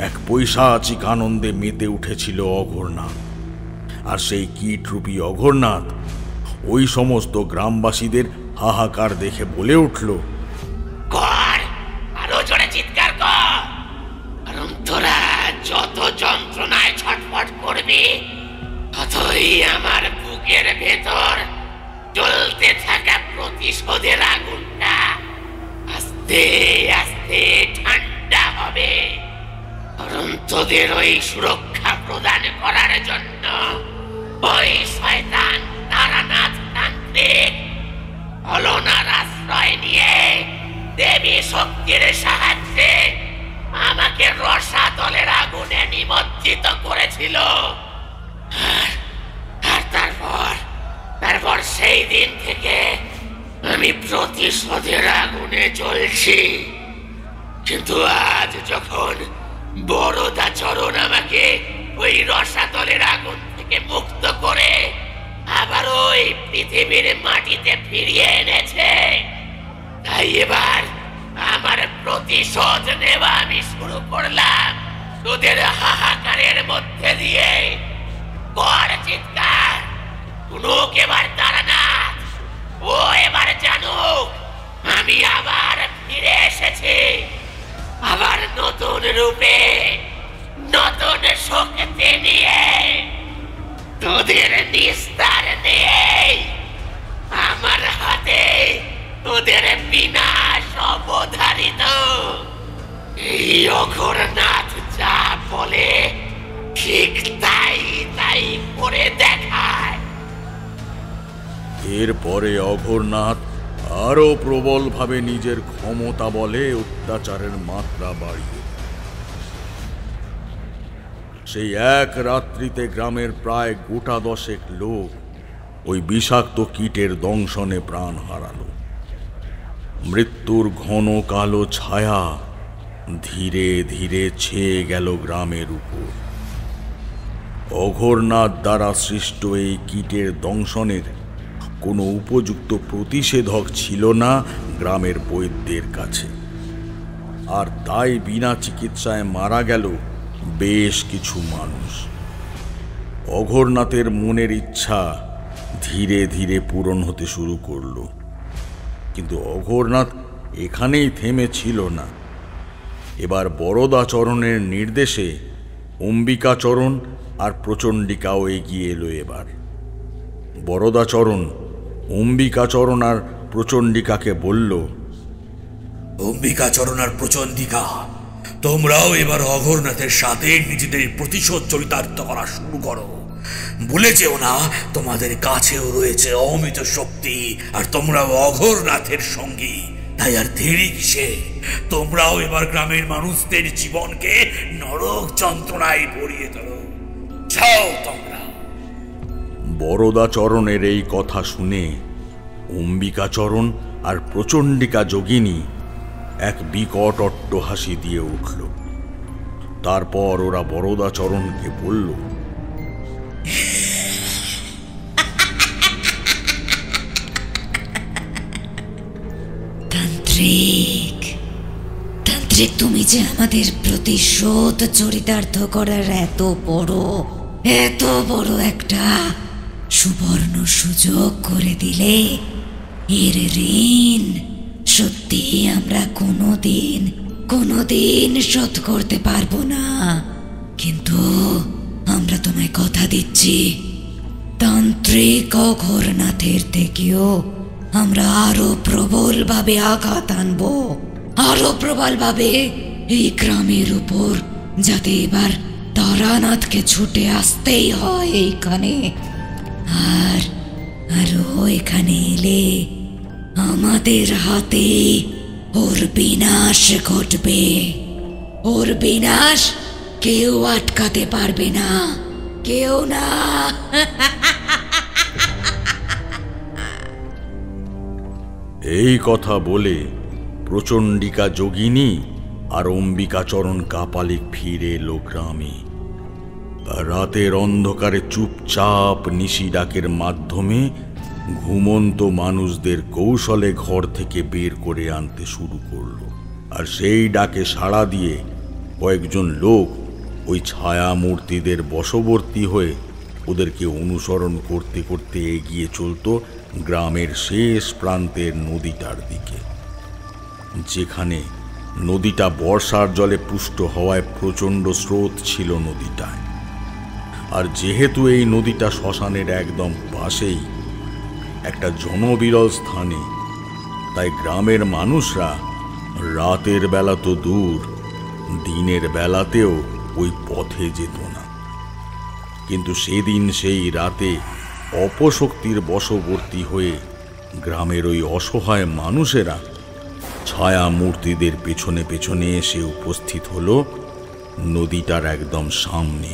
এক পৈশাচিক আনন্দে মেতে উঠেছিল অঘোরনাথ। আর সেই কীটরূপী অঘোরনাথ ওই সমস্ত গ্রামবাসীদের হাহাকার দেখে বলে উঠল, কর, আরো জোরে চিৎকার কর, কারণ তোরা যত যন্ত্রণায় ছটফট করবি ততই আমার বুকের ভেতর জ্বলতে থাকা প্রতিশোধের আগুনটা আস্তে আস্তে ঠান্ডা হবে। কারণ তোদের ওই সুরক্ষা প্রদান করার জন্য ওই শয়তান তারানাথ তান্ত্রিক অলনার আশ্রয় নিয়ে দেবী শক্তির সাহায্যে আমাকে রসাতলের আগুনে নিমজ্জিত করেছিল। আর তারপর সেই দিন থেকে আমি প্রতিশোধের আগুনে জ্বলছি। কিন্তু আজ যখন বরদাচরণ আমাকে ওই রসাতলের আগুন থেকে মুক্ত করে আবার ওই পৃথিবীর মাটিতে ফিরিয়ে এনেছে, তাই এবার আমার প্রতিশোধ নেওয়া আমি শুরু করলাম তোদের হাহাকারের মধ্যে দিয়ে। কর চিৎকার, শুনুক এবার তারানাথ, ও এবার জানুক আমি আবার ফিরে এসেছি, আবার নতুন রূপে নতুন শক্তি নিয়ে। তোদের নিস্তার নেই, আমার হাতে তোদের বিনাশ অবধারিত। এই অঘোরনাথ যা বলে ঠিক তাই করে দেখায়। এরপরে অঘোরনাথ আরো প্রবলভাবে নিজের ক্ষমতা বলে অত্যাচারের মাত্রা বাড়িয়ে। সেই এক রাত্রিতে গ্রামের প্রায় গোটা 10 লোক ওই বিষাক্ত কীটের দংশনে প্রাণ হারালো। মৃত্যুর ঘন কালো ছায়া ধীরে ধীরে ছেয়ে গেল গ্রামের উপর। অঘোরনাথ দ্বারা সৃষ্ট এই কীটের দংশনের কোনো উপযুক্ত প্রতিষেধক ছিল না গ্রামের বৈদ্যের কাছে, আর তাই বিনা চিকিৎসায় মারা গেল বেশ কিছু মানুষ। অঘোরনাথের মনের ইচ্ছা ধীরে ধীরে পূরণ হতে শুরু করল, কিন্তু অঘোরনাথ এখানেই থেমেছিল না। এবার বরদাচরণের নির্দেশে অম্বিকাচরণ আর প্রচণ্ডিকাও এগিয়ে এলো। এবার বরদাচরণ অম্বিকাচরণ আর প্রচণ্ডিকাকে বলল, অম্বিকাচরণ আর প্রচণ্ডিকা, তোমরাও এবার অঘোরনাথের সাথে নিজেদের প্রতিশোধ চরিতার্থ করা শুরু করো। ভুলে যেও না, তোমাদের কাছেও রয়েছে অমিত শক্তি, আর তোমরাও অঘোরনাথের সঙ্গী। তাই আর দেরি কিসে? তোমরাও এবার গ্রামের মানুষদের জীবনকে নরক যন্ত্রণায় ভরিয়ে তোলো। যাও তোমরা। বরদাচরণের এই কথা শুনে অম্বিকাচরণ আর প্রচণ্ডিকা যোগিনী এক বিকট অট্টহাসি দিয়ে উঠল। তারপর ওরা বরদাচরণকে বলল, তান্ত্রিক, তুমি যে আমাদের প্রতিশোধ চরিতার্থ করার এত বড় একটা সুবর্ণ সুযোগ করে দিলে, এর ঋণ সত্যি আমরা কোনোদিন শোধ করতে পারবো না। কিন্তু আমরা তোমায় কথা দিচ্ছি, তান্ত্রিক অঘোরনাথের থেকেও আমরা আরো প্রবলভাবে আঘাত আনবো, আরো প্রবলভাবে এই গ্রামের উপর, যাতে এবার তারানাথকে ছুটে আসতেই হয় এইখানে। আর ও এখানে এলে আমাদের হাতে ওর বিনাশ ঘটবে। ওর বিনাশ কেউ আটকাতে পারবে না, কেউ না। এই কথা বলে প্রচণ্ডিকা যোগিনী আর অম্বিকাচরণ কাপালিক ফিরে এলো গ্রামে। রাতের অন্ধকারে চুপচাপ নিশি ডাকের মাধ্যমে ঘুমন্ত মানুষদের কৌশলে ঘর থেকে বের করে আনতে শুরু করলো। আর সেই ডাকে সাড়া দিয়ে কয়েকজন লোক ওই ছায়া মূর্তিদের বশবর্তী হয়ে ওদেরকে অনুসরণ করতে করতে এগিয়ে চলত গ্রামের শেষ প্রান্তের নদীটার দিকে, যেখানে নদীটা বর্ষার জলে পুষ্ট হওয়ায় প্রচণ্ড স্রোত ছিল নদীটায়। আর যেহেতু এই নদীটা শ্মশানের একদম পাশেই, একটা জনবিরল স্থানে, তাই গ্রামের মানুষরা রাতের বেলা তো দূর, দিনের বেলাতেও ওই পথে যেত না। কিন্তু সেদিন সেই রাতে অপশক্তির বশবর্তী হয়ে গ্রামের ওই অসহায় মানুষেরা ছায়া মূর্তিদের পেছনে পেছনে এসে উপস্থিত হলো নদীটার একদম সামনে।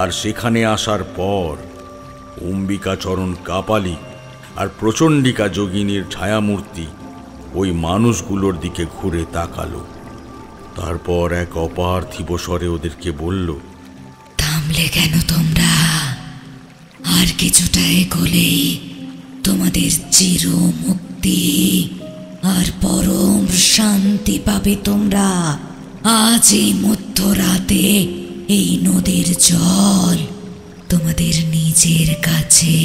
আর সেখানে আসার পর অম্বিকাচরণ কাপালিক আর প্রচণ্ডিকা যোগিনীর ছায়ামূর্তি ওই মানুষগুলোর দিকে ঘুরে তাকালো। তারপর এক অপার্থিব স্বরে ওদেরকে বলল, থামলে কেন তোমরা? আর কিছুটা এগোলেই তোমাদের চির মুক্তি আর পরম শান্তি পাবে তোমরা। আজ এই মধ্যরাতে এই নদীর জল তোমাদের নিজের কাছে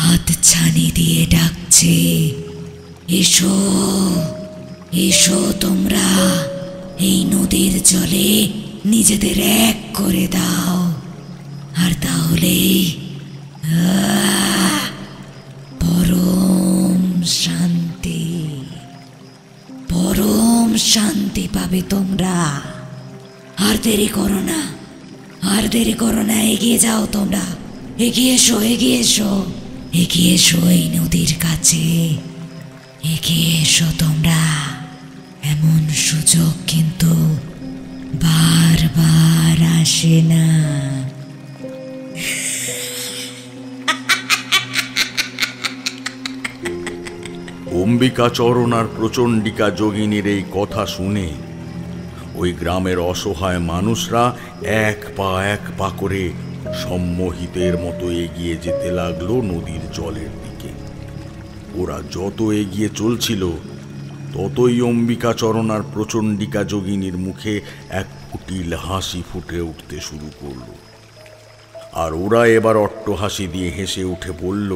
হাতছানি দিয়ে ডাকছে। এসো, এসো তোমরা, এই নদীর জলে নিজেদের এক করে দাও। আর তাহলেই পরম শান্তি পাবে তোমরা। আর দেরি করো না, আর দেরি করো না, এগিয়ে যাও তোমরা, এগিয়ে এসো, এগিয়ে এসো, এগিয়ে এসো এই নদীর কাছে, এগিয়ে এসো তোমরা। এমন সুযোগ কিন্তু বারবার আসে না। অম্বিকাচরণ আর প্রচণ্ডিকা যোগিনীর এই কথা শুনে ওই গ্রামের অসহায় মানুষরা এক পা করে সম্মোহিতের মতো এগিয়ে যেতে লাগলো নদীর জলের দিকে। ওরা যত এগিয়ে চলছিল ততই অম্বিকাচরণ আর প্রচণ্ডিকা যোগিনীর মুখে এক কুটিল হাসি ফুটে উঠতে শুরু করলো। আর ওরা এবার অট্টহাসি দিয়ে হেসে উঠে বলল,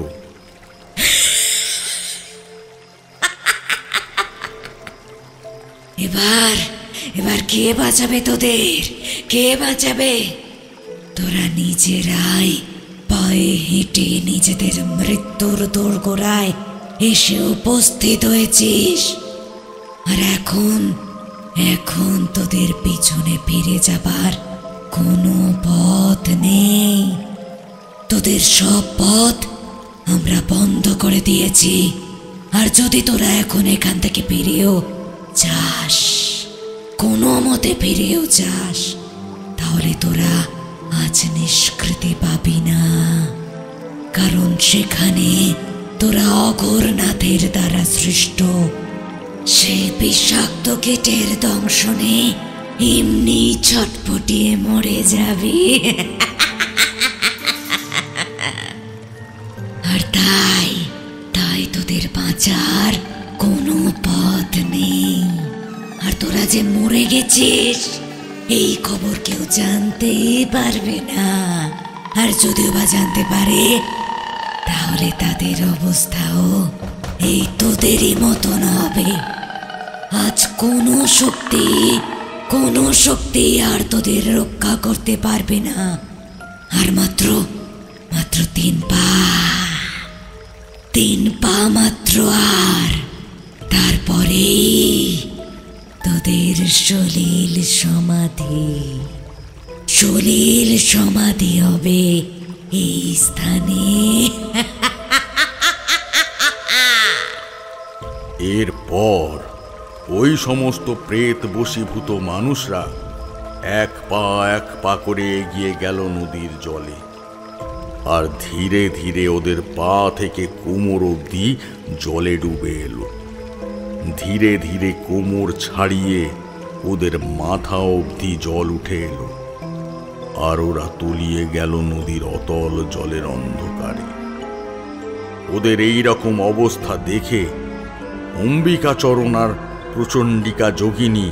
এবার কে বাঁচাবে তোদের? কে বাঁচাবে? তোরা নিজেরাই পায়ে হেঁটে নিজেদের মৃত্যুর দোরগোড়ায় এসে উপস্থিত হয়েছিস। আর এখন এখন তোদের পিছনে ফিরে যাবার কোনো পথ নেই। তোদের সব পথ আমরা বন্ধ করে দিয়েছি। আর যদি তোরা এখন এখান থেকে ফিরেও যাস, কোনো মতে ফিরেও যাস, তাহলে তোরা আজ নিষ্কৃতি পাবি না। কারণ সেখানে তোরা অঘোরনাথের দ্বারা সৃষ্ট সেই বিষাক্ত কীটের দংশনে এমনি ছটফটিয়ে মরে যাবি। আর তাই তাই তোদের বাঁচার কোনো পথ নেই। আর তোরা যে মরে গেছিস এই খবর কেউ জানতেই পারবে না। আর যদিও বা জানতে পারে তাহলে তাদের অবস্থাও এই তোদেরই মতন হবে। আজ কোনো শক্তি আর তোদের রক্ষা করতে পারবে না। আর মাত্র 3 পা মাত্র। আর তারপরেই তোদের সলিল সমাধি হবে এই স্থানে। এরপর ওই সমস্ত প্রেত বশীভূত মানুষরা এক পা করে এগিয়ে গেল নদীর জলে। আর ধীরে ধীরে ওদের পা থেকে কোমর অবধি জলে ডুবে এলো। ধীরে ধীরে কোমর ছাড়িয়ে ওদের মাথা অবধি জল উঠে এলো। আর ওরা তলিয়ে গেল নদীর অতল জলের অন্ধকারে। ওদের এই রকম অবস্থা দেখে অম্বিকাচরণ আর প্রচণ্ডিকা যোগিনী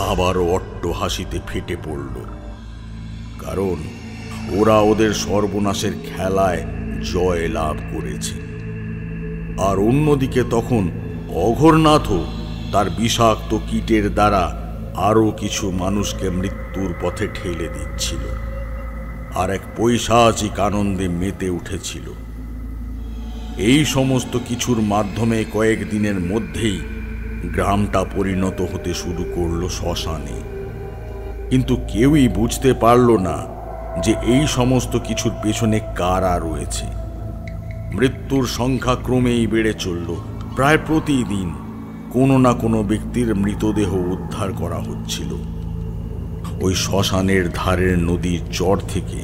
আবারও অট্টহাসিতে ফেটে পড়ল। কারণ ওরা ওদের সর্বনাশের খেলায় জয় লাভ করেছে। আর অন্যদিকে তখন অঘোরনাথও তার বিষাক্ত কীটের দ্বারা আরও কিছু মানুষকে মৃত্যুর পথে ঠেলে দিচ্ছিল। আর এক পৈশাচিক আনন্দে মেতে উঠেছিল। এই সমস্ত কিছুর মাধ্যমে কয়েকদিনের মধ্যেই গ্রামটা পরিণত হতে শুরু করলো শ্মশানে। কিন্তু কেউই বুঝতে পারল না যে এই সমস্ত কিছুর পেছনে কারা রয়েছে। মৃত্যুর সংখ্যা ক্রমেই বেড়ে চলল। প্রায় প্রতিদিন কোনো না কোনো ব্যক্তির মৃতদেহ উদ্ধার করা হচ্ছিল ওই শ্মশানের ধারের নদীর চর থেকে।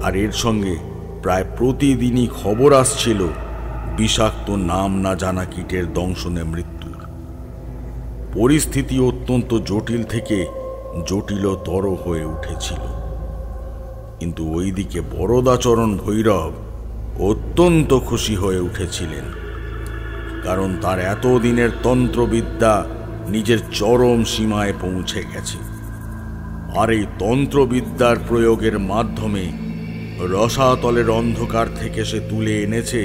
আর এর সঙ্গে প্রায় প্রতিদিনই খবর আসছিল বিষাক্ত নাম না জানা কীটের দংশনে মৃত্যুর। পরিস্থিতি অত্যন্ত জটিল থেকে জটিলতর হয়ে উঠেছিল। কিন্তু ওইদিকে বরদাচরণ ভৈরব অত্যন্ত খুশি হয়ে উঠেছিলেন। কারণ তার এতদিনের তন্ত্রবিদ্যা নিজের চরম সীমায় পৌঁছে গেছে। আর এই তন্ত্রবিদ্যার প্রয়োগের মাধ্যমে রসাতলের অন্ধকার থেকে সে তুলে এনেছে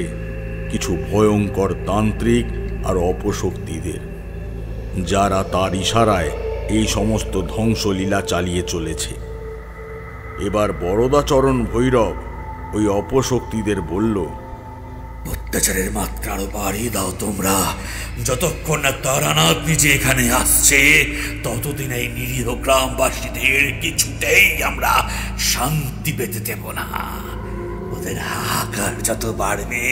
কিছু ভয়ঙ্কর তান্ত্রিক আর অপশক্তিদের, যারা তার ইশারায় এই সমস্ত ধ্বংসলীলা চালিয়ে চলেছে। এবার বরদাচরণ ভৈরব ওই অপশক্তিদের বলল, অত্যাচারের মাত্রা আরো বাড়িয়ে দাও তোমরা। যতক্ষণ না তারানাথ নিজে এখানে আসছে ততদিন এই নিরীহ গ্রামবাসীদের কিছুতেই আমরা শান্তি পেতে দেব না। ওদের হাহাকার যত বাড়বে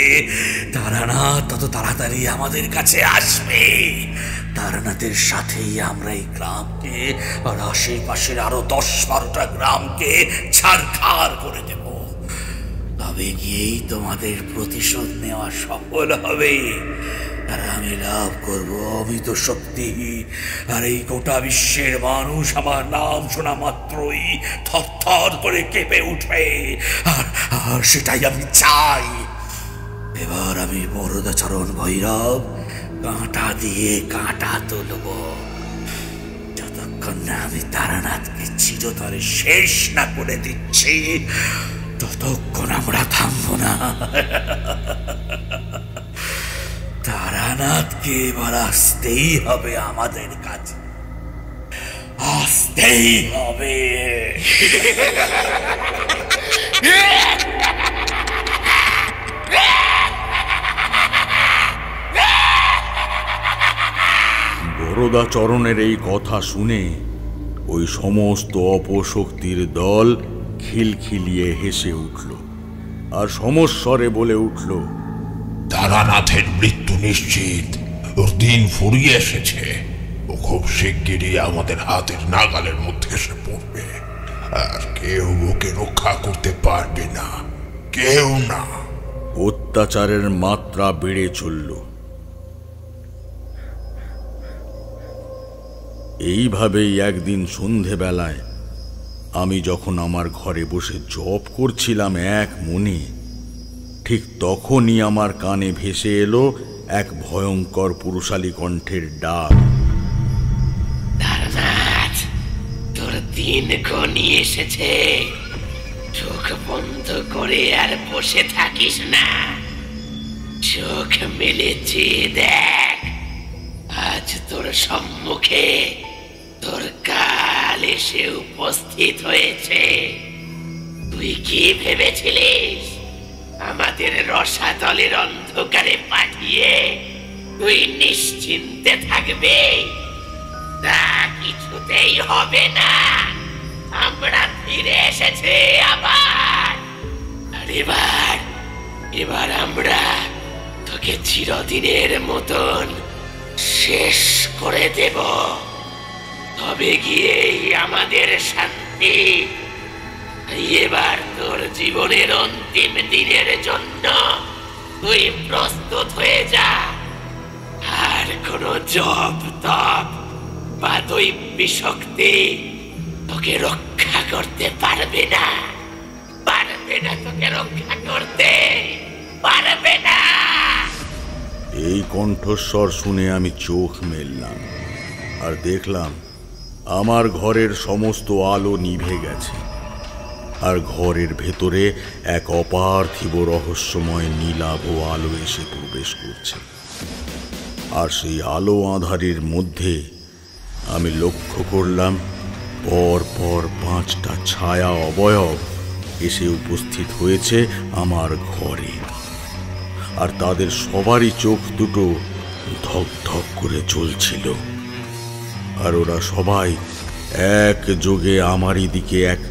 তারানাথ তত তাড়াতাড়ি আমাদের কাছে আসবে। তারানাথের সাথেই আমরা এই গ্রামকে আর আশেপাশের আরো 10-12টা গ্রামকে ছারখার করে দেব। তবে গিয়েই তোমাদের প্রতিশোধ নেওয়া সফল হবে। আর আমি লাভ করব অমিত শক্তি। আর এই গোটা বিশ্বের মানুষ আমার নাম শোনা মাত্রই থরথর করে কেঁপে উঠবে। আর সেটাই আমি চাই। এবার আমি বরদাচরণ ভৈরব কাঁটা দিয়ে কাঁটা তুলব। যতক্ষণ না আমি তারানাথকে চিরতরে শেষ না করে দিচ্ছি ততক্ষণ আমরা থামবো না। তারানাথকে এবার আসতেই হবে আমাদের কাছে, আসতেই হবে। নারদাচরণের এই কথা শুনে ওই সমস্ত অপশক্তির দল খিলখিলিয়ে হেসে উঠল আর সমস্বরে বলে উঠল, তারানাথের মৃত্যু নিশ্চিত, ওর দিন ফুরিয়ে এসেছে। ও খুব শিগগিরই আমাদের হাতের নাগালের মধ্যে এসে পড়বে, আর কেউ ওকে রক্ষা করতে পারবে না, কেউ না। অত্যাচারের মাত্রা বেড়ে চলল। এইভাবেই একদিন সন্ধেবেলায় আমি যখন আমার ঘরে বসে জপ করছিলাম এক মনে, ঠিক তখনই আমার কানে ভেসে এলো এক ভয়ঙ্কর পুরুষালী কণ্ঠের ডাক। তারানাথ, তোর দিন ঘনিয়ে এসেছে। চোখ বন্ধ করে আর বসে থাকিস না, চোখ মেলে চেয়ে দেখ। আজ তোর সম্মুখে তোর কাল এসে উপস্থিত হয়েছে। তুই কি ভেবেছিলিস আমাদের রসাতলের অন্ধকারে পাঠিয়ে তুই নিশ্চিন্তে থাকবে? তা কিছুতেই হবে না। আমরা ফিরে এসেছি আবার। আর এবার আমরা তোকে চিরদিনের মতন শেষ করে দেব। তবে গিয়েই আমাদের শান্তি। এবার তোর জীবনের অন্তিম দিনের জন্য তুই প্রস্তুত হয়ে যা। আর কোনো জপ তপ বা দৈবী শক্তি তোকে রক্ষা করতে পারবে না, তোকে রক্ষা করতে পারবে না। এই কণ্ঠস্বর শুনে আমি চোখ মেললাম আর দেখলাম আমার ঘরের সমস্ত আলো নিভে গেছে, আর ঘরের ভেতরে এক অপার্থিব রহস্যময় নীলাভ আলো এসে প্রবেশ করছে। আর সেই আলো আঁধারির মধ্যে আমি লক্ষ্য করলাম পর পর 5টা ছায়া অবয়ব এসে উপস্থিত হয়েছে আমার ঘরে, আর তাদের সবারই চোখ দুটো ধক ধক করে জ্বলছিল, আর ওরা সবাই একযোগে আমারই দিকে এক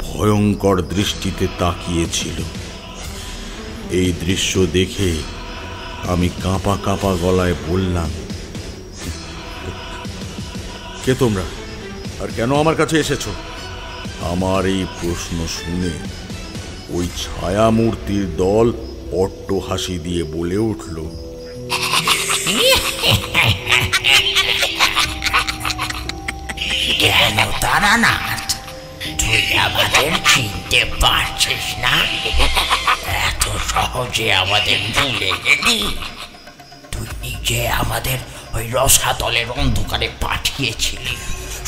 ভয়ঙ্কর দৃষ্টিতে তাকিয়েছিল। এই দৃশ্য দেখে আমি কাঁপা কাঁপা গলায় বললাম, কে তোমরা, আর কেন আমার কাছে এসেছো? আমার এই প্রশ্ন শুনে ওই ছায়ামূর্তির দল অট্ট হাসি দিয়ে বলে উঠল, কেন তারানাথ, তুই আমাদের চিনতে পারছিস না? এত সহজে আমাদের ভুলে গেলি? তুই নিজে আমাদের ওই রসাতলের অন্ধকারে পাঠিয়েছিলি,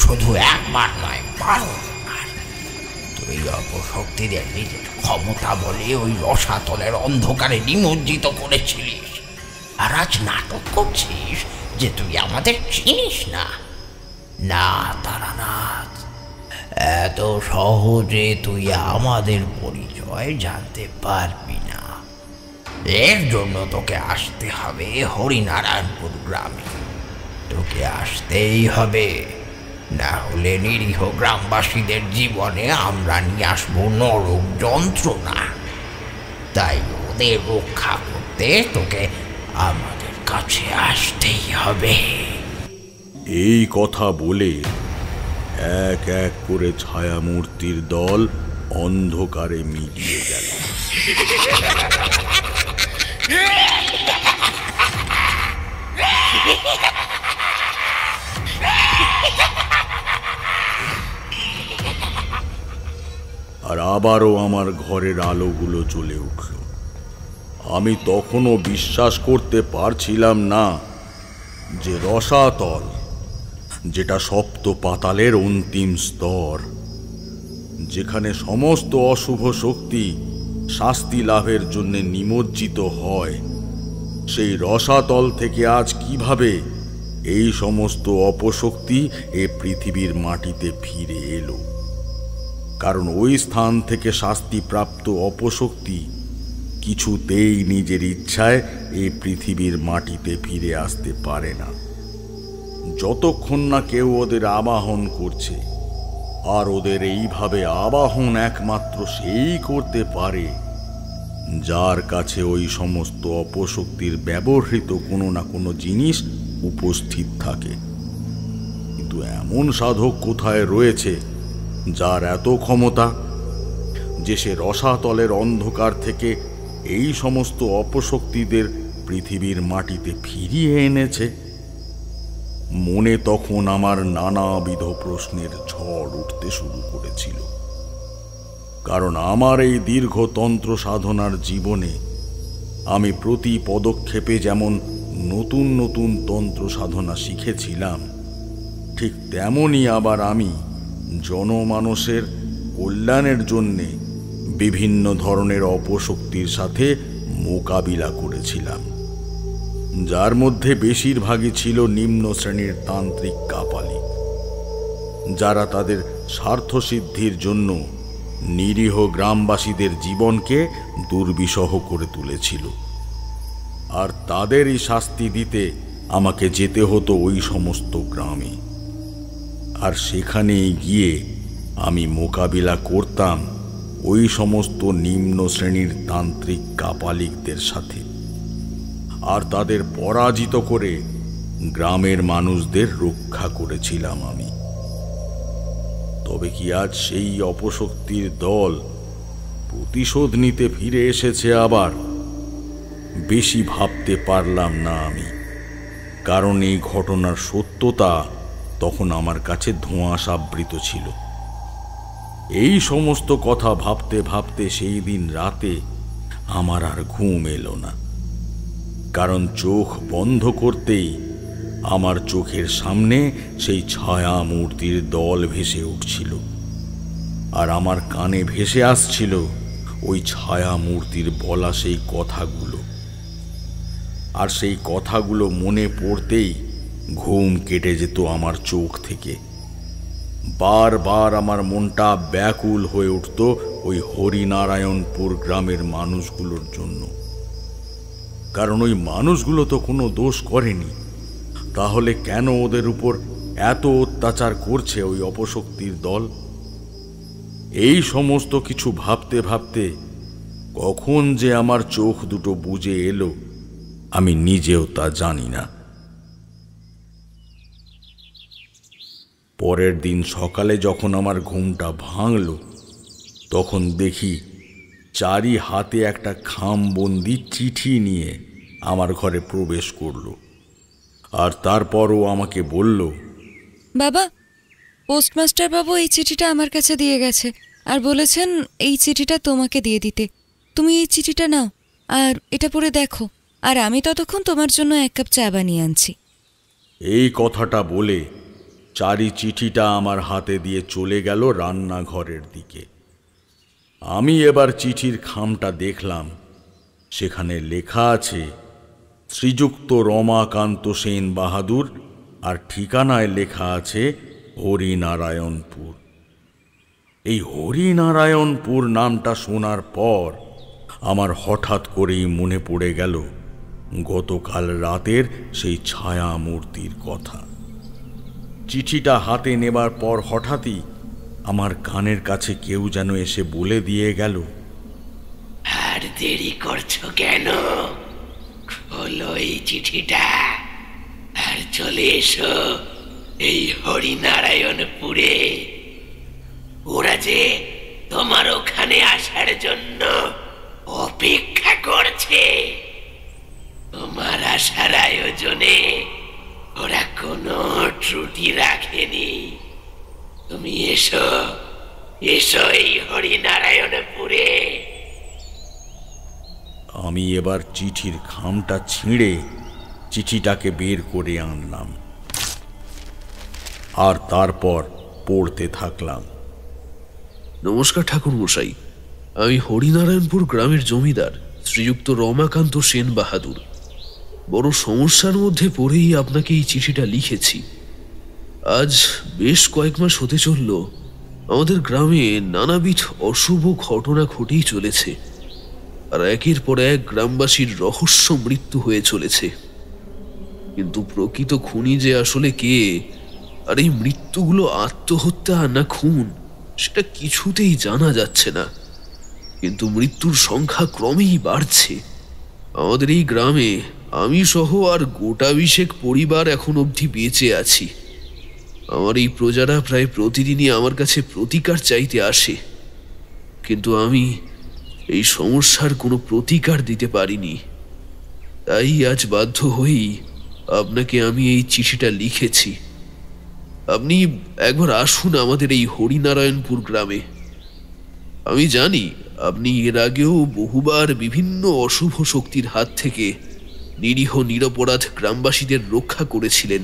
শুধু একবার নয়, বারবার। তুই অপশক্তিদের নিজের ক্ষমতা বলে ওই রসাতলের অন্ধকারে নিমজ্জিত করেছিলিস, আর আজ নাটক করছিস যে তুই আমাদের চিনিস না। না তারানাথ, এত সহজে তুই আমাদের পরিচয় জানতে পারবি না। এর জন্য তোকে আসতে হবে হরিনারায়ণপুর গ্রামে। তোকে আসতেই হবে, না হলে নিরীহ গ্রামবাসীদের জীবনে আমরা নিয়ে আসবো নরক যন্ত্রণা। তাই ওদের রক্ষা করতে তোকে আমাদের কাছে আসতেই হবে। এই কথা বলে এক এক করে ছায়ামূর্তির দল অন্ধকারে মিলিয়ে গেল। আর আবারও আমার ঘরের আলোগুলো জ্বলে উঠল। আমি তখনও বিশ্বাস করতে পারছিলাম না যে রসাতল, যেটা সপ্ত পাতালের অন্তিম স্তর, যেখানে সমস্ত অশুভ শক্তি শাস্তি লাভের জন্য নিমজ্জিত হয়, সেই রসাতল থেকে আজ কিভাবে এই সমস্ত অপশক্তি এ পৃথিবীর মাটিতে ফিরে এলো। কারণ ওই স্থান থেকে শাস্তিপ্রাপ্ত অপশক্তি কিছুতেই নিজের ইচ্ছায় এই পৃথিবীর মাটিতে ফিরে আসতে পারে না। যতক্ষণ না কেউ ওদের আবাহন করছে। আর ওদের এইভাবে আবাহন একমাত্র সেই করতে পারে যার কাছে ওই সমস্ত অপশক্তির ব্যবহৃত কোনো না কোনো জিনিস উপস্থিত থাকে। কিন্তু এমন সাধক কোথায় রয়েছে যার এত ক্ষমতা যে সে রসাতলের অন্ধকার থেকে এই সমস্ত অপশক্তিদের পৃথিবীর মাটিতে ফিরিয়ে এনেছে? মনে তখন আমার নানাবিধ প্রশ্নের ঝড় উঠতে শুরু করেছিল। কারণ আমার এই দীর্ঘ তন্ত্র সাধনার জীবনে আমি প্রতি পদক্ষেপে যেমন নতুন নতুন তন্ত্র সাধনা শিখেছিলাম, ঠিক তেমনই আবার আমি জনমানসের কল্যাণের জন্যে বিভিন্ন ধরনের অপশক্তির সাথে মোকাবিলা করেছিলাম, যার মধ্যে বেশিরভাগই ছিল নিম্ন শ্রেণীর তান্ত্রিক কাপালিক, যারা তাদের স্বার্থসিদ্ধির জন্য নিরীহ গ্রামবাসীদের জীবনকে দুর্বিষহ করে তুলেছিল। আর তাদেরই শাস্তি দিতে আমাকে যেতে হতো ওই সমস্ত গ্রামে। আর সেখানে গিয়ে আমি মোকাবিলা করতাম ওই সমস্ত নিম্ন শ্রেণীর তান্ত্রিক কাপালিকদের সাথে, আর তাদের পরাজিত করে গ্রামের মানুষদের রক্ষা করেছিলাম আমি। তবে কি আজ সেই অপশক্তির দল প্রতিশোধ নিতে ফিরে এসেছে আবার? বেশি ভাবতে পারলাম না আমি, কারণ এই ঘটনার সত্যতা তখন আমার কাছে ধোঁয়াশাবৃত ছিল। এই সমস্ত কথা ভাবতে ভাবতে সেই দিন রাতে আমার আর ঘুম এলো না, কারণ চোখ বন্ধ করতেই আমার চোখের সামনে সেই ছায়া মূর্তির দল ভেসে উঠছিল, আর আমার কানে ভেসে আসছিল ওই ছায়া মূর্তির বলা সেই কথাগুলো। আর সেই কথাগুলো মনে পড়তেই ঘুম কেটে যেত আমার চোখ থেকে। বারবার আমার মনটা ব্যাকুল হয়ে উঠত ওই হরিনারায়ণপুর গ্রামের মানুষগুলোর জন্য, কারণ ওই মানুষগুলো তো কোনো দোষ করেনি। তাহলে কেন ওদের উপর এত অত্যাচার করছে ওই অপশক্তির দল? এই সমস্ত কিছু ভাবতে ভাবতে কখন যে আমার চোখ দুটো বুজে এলো আমি নিজেও তা জানি না। পরের দিন সকালে যখন আমার ঘুমটা ভাঙল, তখন দেখি চারি হাতে একটা খামবন্দি চিঠি নিয়ে আমার ঘরে প্রবেশ করলো। আর তারপরও আমাকে বলল, বাবা, পোস্টমাস্টার বাবু এই চিঠিটা আমার কাছে দিয়ে গেছে আর বলেছেন এই চিঠিটা তোমাকে দিয়ে দিতে। তুমি এই চিঠিটা নাও আর এটা পড়ে দেখো, আর আমি ততক্ষণ তোমার জন্য 1 কাপ চা বানিয়ে আনছি। এই কথাটা বলে চারি চিঠিটা আমার হাতে দিয়ে চলে গেল রান্নাঘরের দিকে। আমি এবার চিঠির খামটা দেখলাম, সেখানে লেখা আছে শ্রীযুক্ত রমাকান্ত সেন বাহাদুর, আর ঠিকানায় লেখা আছে হরিনারায়ণপুর। এই হরিনারায়ণপুর নামটা শোনার পর আমার হঠাৎ করেই মনে পড়ে গেল গতকাল রাতের সেই ছায়া মূর্তির কথা। চিঠিটা হাতে নেবার পর হঠাৎই আমার কানের কাছে কেউ যেন এসে বলে দিয়ে গেল, আর দেরি করছো কেন? খোলো এই চিঠিটা আর চলে এসো এই হরিনারায়ণপুরে। ওরা যে তোমার ওখানে আসার জন্য অপেক্ষা করছে। তোমার আসার আয়োজনে ওরা কোনো ত্রুটি রাখেনি। তুমি এসো, এসো এই হরিনারায়ণপুরে। আমি এবার চিঠির খামটা ছিঁড়ে চিঠিটাকে বের করে আনলাম, আর তারপর পড়তে থাকলাম। নমস্কার ঠাকুর মশাই, আমি হরিনারায়ণপুর গ্রামের জমিদার শ্রীযুক্ত রমাকান্ত সেন বাহাদুর। বড় সমস্যার মধ্যে পড়েই আপনাকে এই চিঠিটা লিখেছি। আজ বেশ কয়েক মাস হতে চলল আমাদের গ্রামে নানাবিধ অশুভ ঘটনা ঘটেই চলেছে, আর একের পর এক গ্রামবাসীর রহস্য মৃত্যু হয়ে চলেছে। কিন্তু প্রকৃত খুনি যে আসলে কে, আর এই মৃত্যুগুলো আত্মহত্যা না খুন, সেটা কিছুতেই জানা যাচ্ছে না। কিন্তু মৃত্যুর সংখ্যা ক্রমেই বাড়ছে। আমাদের এই গ্রামে আমি সহ আর গোটা 20 পরিবার এখন অবধি বেঁচে আছি। আমার এই প্রজারা প্রায় প্রতিদিনই আমার কাছে প্রতিকার চাইতে আসে, কিন্তু আমি এই সমস্যার কোনো প্রতিকার দিতে পারিনি। তাই আজ বাধ্য হয়েই আপনাকে আমি এই চিঠিটা লিখেছি। আপনি একবার আসুন আমাদের এই হরিনারায়ণপুর গ্রামে। আমি জানি আপনি এর আগেও বহুবার বিভিন্ন অশুভ শক্তির হাত থেকে নিরীহ নিরপরাধ গ্রামবাসীদের রক্ষা করেছিলেন।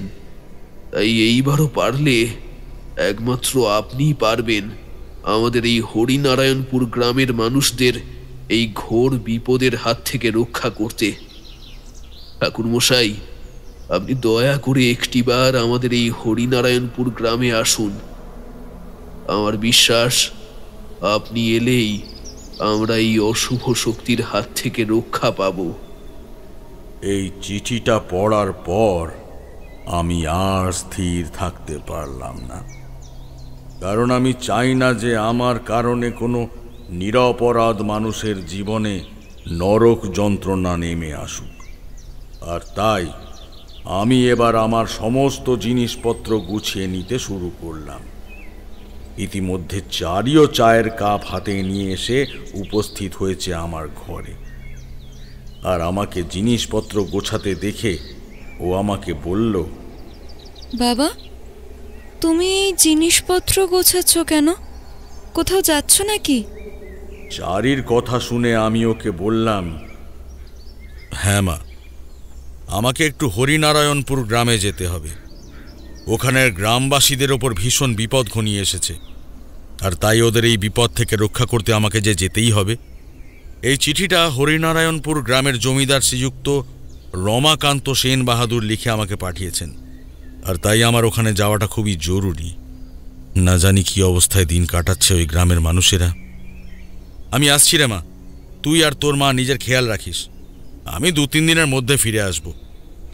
তাই এইবারও পারলে একমাত্র আপনিই পারবেন আমাদের এই হরিনারায়ণপুর গ্রামের মানুষদের এই ঘোর বিপদের হাত থেকে রক্ষা করতে। ঠাকুরমশাই, আপনি দয়া করে একটিবার আমাদের এই হরিনারায়ণপুর গ্রামে আসুন। আমার বিশ্বাস আপনি এলেই আমরা এই অশুভ শক্তির হাত থেকে রক্ষা পাব। এই চিঠিটা পড়ার পর আমি আর স্থির থাকতে পারলাম না, কারণ আমি চাই না যে আমার কারণে কোনো নিরপরাধ মানুষের জীবনে নরক যন্ত্রণা নেমে আসুক। আর তাই আমি এবার আমার সমস্ত জিনিসপত্র গুছিয়ে নিতে শুরু করলাম। ইতিমধ্যে চারিও চায়ের কাপ হাতে নিয়ে এসে উপস্থিত হয়েছে আমার ঘরে। আর আমাকে জিনিসপত্র গোছাতে দেখে ও আমাকে বলল, বাবা, তুমি এই জিনিসপত্র গোছাচ্ছ কেন? কোথাও যাচ্ছ নাকি? চারির কথা শুনে আমি ওকে বললাম, হ্যাঁ মা, আমাকে একটু হরিনারায়ণপুর গ্রামে যেতে হবে। ওখানের গ্রামবাসীদের ওপর ভীষণ বিপদ ঘনিয়ে এসেছে, আর তাই ওদের এই বিপদ থেকে রক্ষা করতে আমাকে যে যেতেই হবে। এই চিঠিটা হরিনারায়ণপুর গ্রামের জমিদার শ্রীযুক্ত রমাকান্ত সেন বাহাদুর লিখে আমাকে পাঠিয়েছেন, আর তাই আমার ওখানে যাওয়াটা খুবই জরুরি। না জানি কি অবস্থায় দিন কাটাচ্ছে ওই গ্রামের মানুষেরা। আমি আসছি রে মা, তুই আর তোর মা নিজের খেয়াল রাখিস। আমি 2-3 দিনের মধ্যে ফিরে আসব,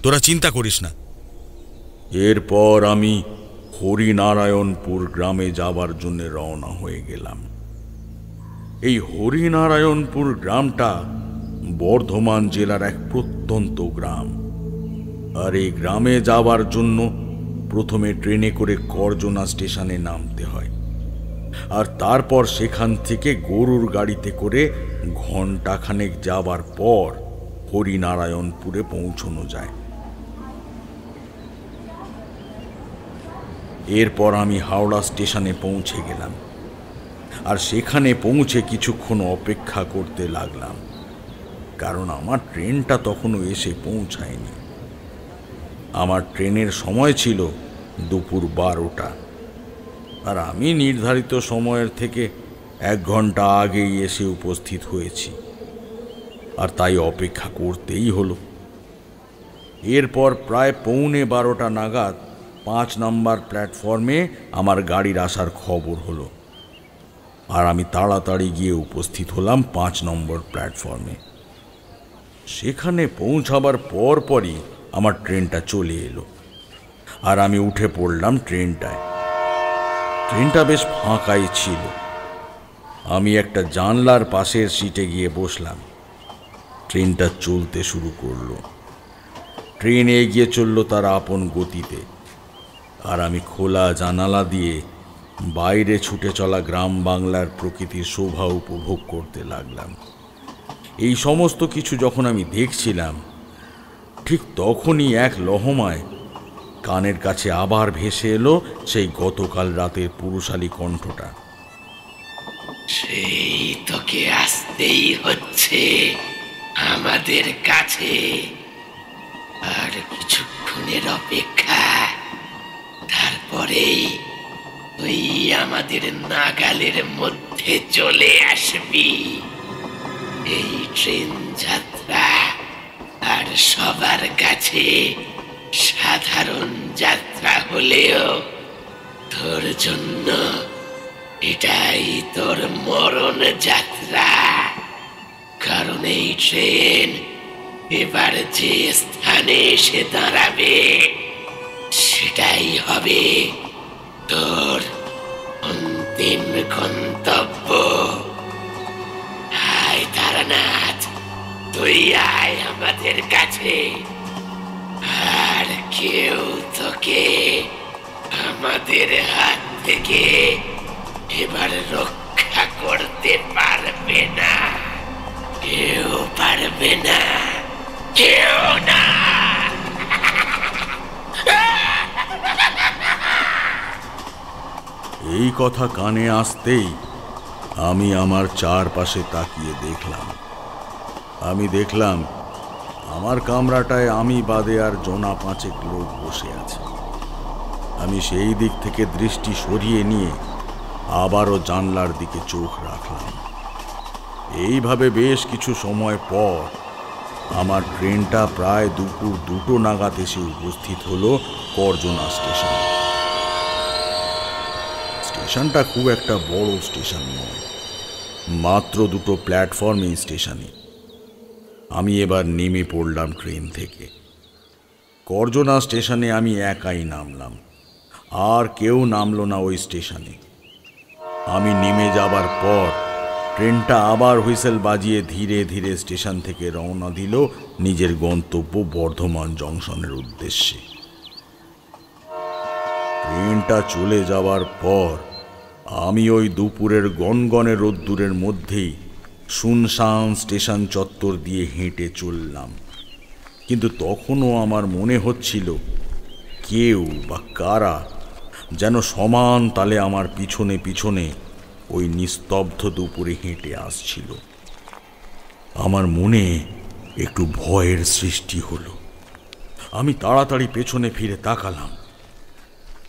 তোরা চিন্তা করিস না। এরপর আমি হরিনারায়ণপুর গ্রামে যাবার জন্য রওনা হয়ে গেলাম। এই হরিনারায়ণপুর গ্রামটা বর্ধমান জেলার এক প্রত্যন্ত গ্রাম। আর এই গ্রামে যাবার জন্য প্রথমে ট্রেনে করে করজনা স্টেশনে নামতে হয়, আর তারপর সেখান থেকে গরুর গাড়িতে করে ঘণ্টাখানেক যাবার পর হরিনারায়ণপুরে পৌঁছানো যায়। এরপর আমি হাওড়া স্টেশনে পৌঁছে গেলাম, আর সেখানে পৌঁছে কিছুক্ষণ অপেক্ষা করতে লাগলাম, কারণ আমার ট্রেনটা তখনও এসে পৌঁছায়নি। আমার ট্রেনের সময় ছিল দুপুর 12টা, আর আমি নির্ধারিত সময়ের থেকে 1 ঘন্টা আগেই এসে উপস্থিত হয়েছি, আর তাই অপেক্ষা করতেই হলো। এরপর প্রায় 11:45 নাগাদ 5 নম্বর প্ল্যাটফর্মে আমার গাড়ির আসার খবর হলো, আর আমি তাড়াতাড়ি গিয়ে উপস্থিত হলাম 5 নম্বর প্ল্যাটফর্মে। সেখানে পৌঁছাবার পরপরই আমার ট্রেনটা চলে এলো, আর আমি উঠে পড়লাম ট্রেনটায়। ট্রেনটা বেশ ফাঁকাই ছিল। আমি একটা জানলার পাশের সিটে গিয়ে বসলাম। ট্রেনটা চলতে শুরু করলো। ট্রেন এগিয়ে চলল তার আপন গতিতে, আর আমি খোলা জানালা দিয়ে বাইরে ছুটে চলা গ্রাম বাংলার প্রকৃতির শোভা উপভোগ করতে লাগলাম। এই সমস্ত কিছু যখন আমি দেখছিলাম, ঠিক তখনই এক লহমায় কানের কাছে আবার ভেসে এলো সেই গতকাল রাতের পুরুষালী কণ্ঠটা। সেই তোকে আসতেই হচ্ছে আমাদের কাছে, আর কিছুক্ষণের অপেক্ষা, তারপরেই তুই আমাদের নাগালের মধ্যে চলে আসবি। এই ট্রেন যাত্রা আর সবার কাছে সাধারণ যাত্রা হলেও তোর জন্য এটাই তোর মরণ যাত্রা। কারণ এই ট্রেন এবার যে স্থানে এসে দাঁড়াবে সেটাই হবে তোর অন্তিম গন্তব্য। আয় তারানাথ, তুই আয় আমাদের কাছে, আর কেউ তোকে আমাদের হাত থেকে এবার রক্ষা করতে পারবে না, কেউ পারবে না, কেউ না। এই কথা কানে আসতেই আমি আমার চারপাশে তাকিয়ে দেখলাম। আমি দেখলাম আমার কামরাটায় আমি বাদে আর জনা পাঁচেক লোক বসে আছে। আমি সেই দিক থেকে দৃষ্টি সরিয়ে নিয়ে আবারও জানলার দিকে চোখ রাখলাম। এইভাবে বেশ কিছু সময় পর আমার ট্রেনটা প্রায় দুপুর 2টো নাগাদ এসে উপস্থিত হলো করজনা স্টেশন। স্টেশনটা খুব একটা বড় স্টেশন নয়, মাত্র 2টো প্ল্যাটফর্ম এই স্টেশনে। আমি এবার নেমে পড়লাম ট্রেন থেকে। করজনা স্টেশনে আমি একাই নামলাম, আর কেউ নামলো না ওই স্টেশনে। আমি নেমে যাবার পর ট্রেনটা আবার হুইসেল বাজিয়ে ধীরে ধীরে স্টেশন থেকে রওনা দিল নিজের গন্তব্য বর্ধমান জংশনের উদ্দেশ্যে। ট্রেনটা চলে যাওয়ার পর আমি ওই দুপুরের গনগনে রোদ্দুরের মধ্যেই শুনশান স্টেশন চত্বর দিয়ে হেঁটে চললাম। কিন্তু তখনও আমার মনে হচ্ছিল কেউ বা কারা যেন সমান তালে আমার পিছনে পিছনে ওই নিস্তব্ধ দুপুরে হেঁটে আসছিল। আমার মনে একটু ভয়ের সৃষ্টি হলো। আমি তাড়াতাড়ি পেছনে ফিরে তাকালাম,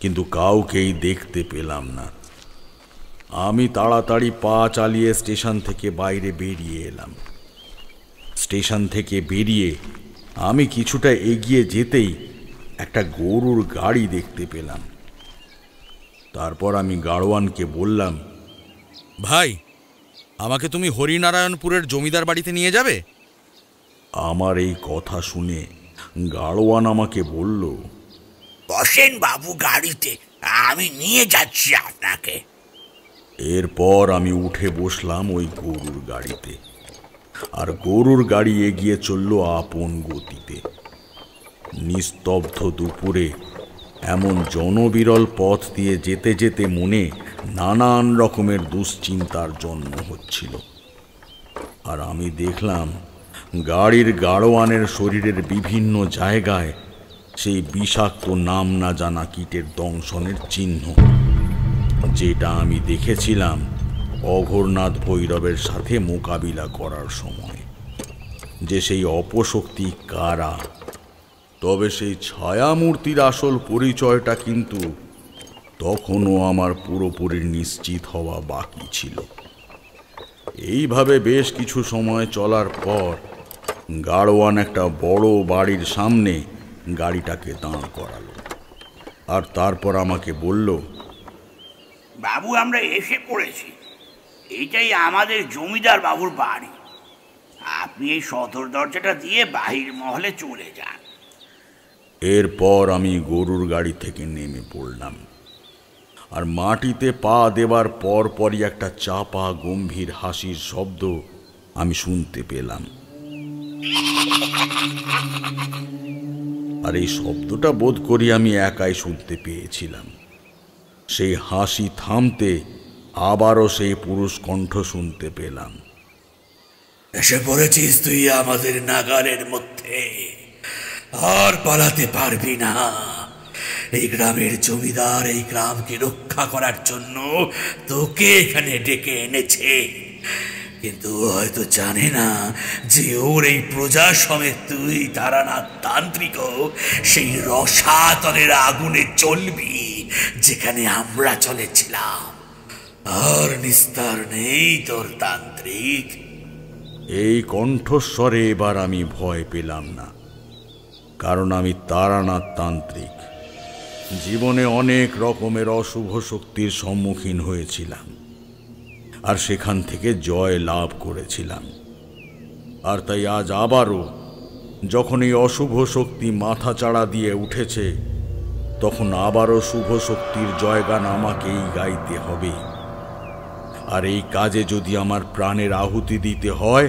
কিন্তু কাউকেই দেখতে পেলাম না। আমি তাড়াতাড়ি পা চালিয়ে স্টেশন থেকে বাইরে বেরিয়ে এলাম। স্টেশন থেকে বেরিয়ে আমি কিছুটা এগিয়ে যেতেই একটা গরুর গাড়ি দেখতে পেলাম। তারপর আমি গাড়োয়ানকে বললাম, ভাই, আমাকে তুমি হরিনারায়ণপুরের জমিদার বাড়িতে নিয়ে যাবে? আমার এই কথা শুনে গাড়োয়ান আমাকে বলল, বসেন বাবু গাড়িতে, আমি নিয়ে যাচ্ছি আপনাকে। এরপর আমি উঠে বসলাম ওই গরুর গাড়িতে, আর গরুর গাড়ি এগিয়ে চলল আপন গতিতে। নিস্তব্ধ দুপুরে এমন জনবিরল পথ দিয়ে যেতে যেতে মনে নানান রকমের দুশ্চিন্তার জন্ম হচ্ছিল। আর আমি দেখলাম গাড়ির গাড়োয়ানের শরীরের বিভিন্ন জায়গায় সেই বিষাক্ত নাম না জানা কীটের দংশনের চিহ্ন, যেটা আমি দেখেছিলাম অঘোরনাথ ভৈরবের সাথে মোকাবিলা করার সময়। যে সেই অপশক্তি কারা, তবে সেই ছায়ামূর্তির আসল পরিচয়টা কিন্তু তখনও আমার পুরোপুরি নিশ্চিত হওয়া বাকি ছিল। এইভাবে বেশ কিছু সময় চলার পর গাড়োয়ান একটা বড় বাড়ির সামনে গাড়িটাকে দাঁড় করালো, আর তারপর আমাকে বলল, বাবু, আমরা এসে পড়েছি। এইটাই আমাদের জমিদার বাবুর বাড়ি। আপনি এই সদর দরজাটা দিয়ে বাহির মহলে চলে যান। এরপর আমি গরুর গাড়ি থেকে নেমে পড়লাম, আর মাটিতে পা দেবার পরপরই একটা চাপা গম্ভীর হাসির শব্দ আমি শুনতে পেলাম। আর এই শব্দটা বোধ করি আমি একাই শুনতে পেয়েছিলাম। সেই হাসি থামতে আবারও সেই পুরুষ কণ্ঠ শুনতে পেলাম, এসে পড়েছিস তুই আমাদের নাগালের মধ্যে, আর পালাতে পারবি না। এই গ্রামের জমিদার এই গ্রামকে রক্ষা করার জন্য তোকে এখানে ডেকে এনেছে, কিন্তু হয়তো জানে না যে ওর এই প্রজা সমেত তুই তারানাথ তান্ত্রিকও সেই রসাতলের আগুনে চলবি যেখানে আমরা চলেছিলাম। আর নিস্তার নেই তোর তান্ত্রিক। এই কণ্ঠস্বরে এবার আমি ভয় পেলাম না, কারণ আমি তারানাথ তান্ত্রিক। জীবনে অনেক রকমের অশুভ শক্তির সম্মুখীন হয়েছিলাম, আর সেখান থেকে জয় লাভ করেছিলাম। আর তাই আজ আবারও যখন এই অশুভ শক্তি মাথা চাড়া দিয়ে উঠেছে, তখন আবারও শুভ শক্তির জয়গান আমাকেই গাইতে হবে। আর এই কাজে যদি আমার প্রাণের আহুতি দিতে হয়,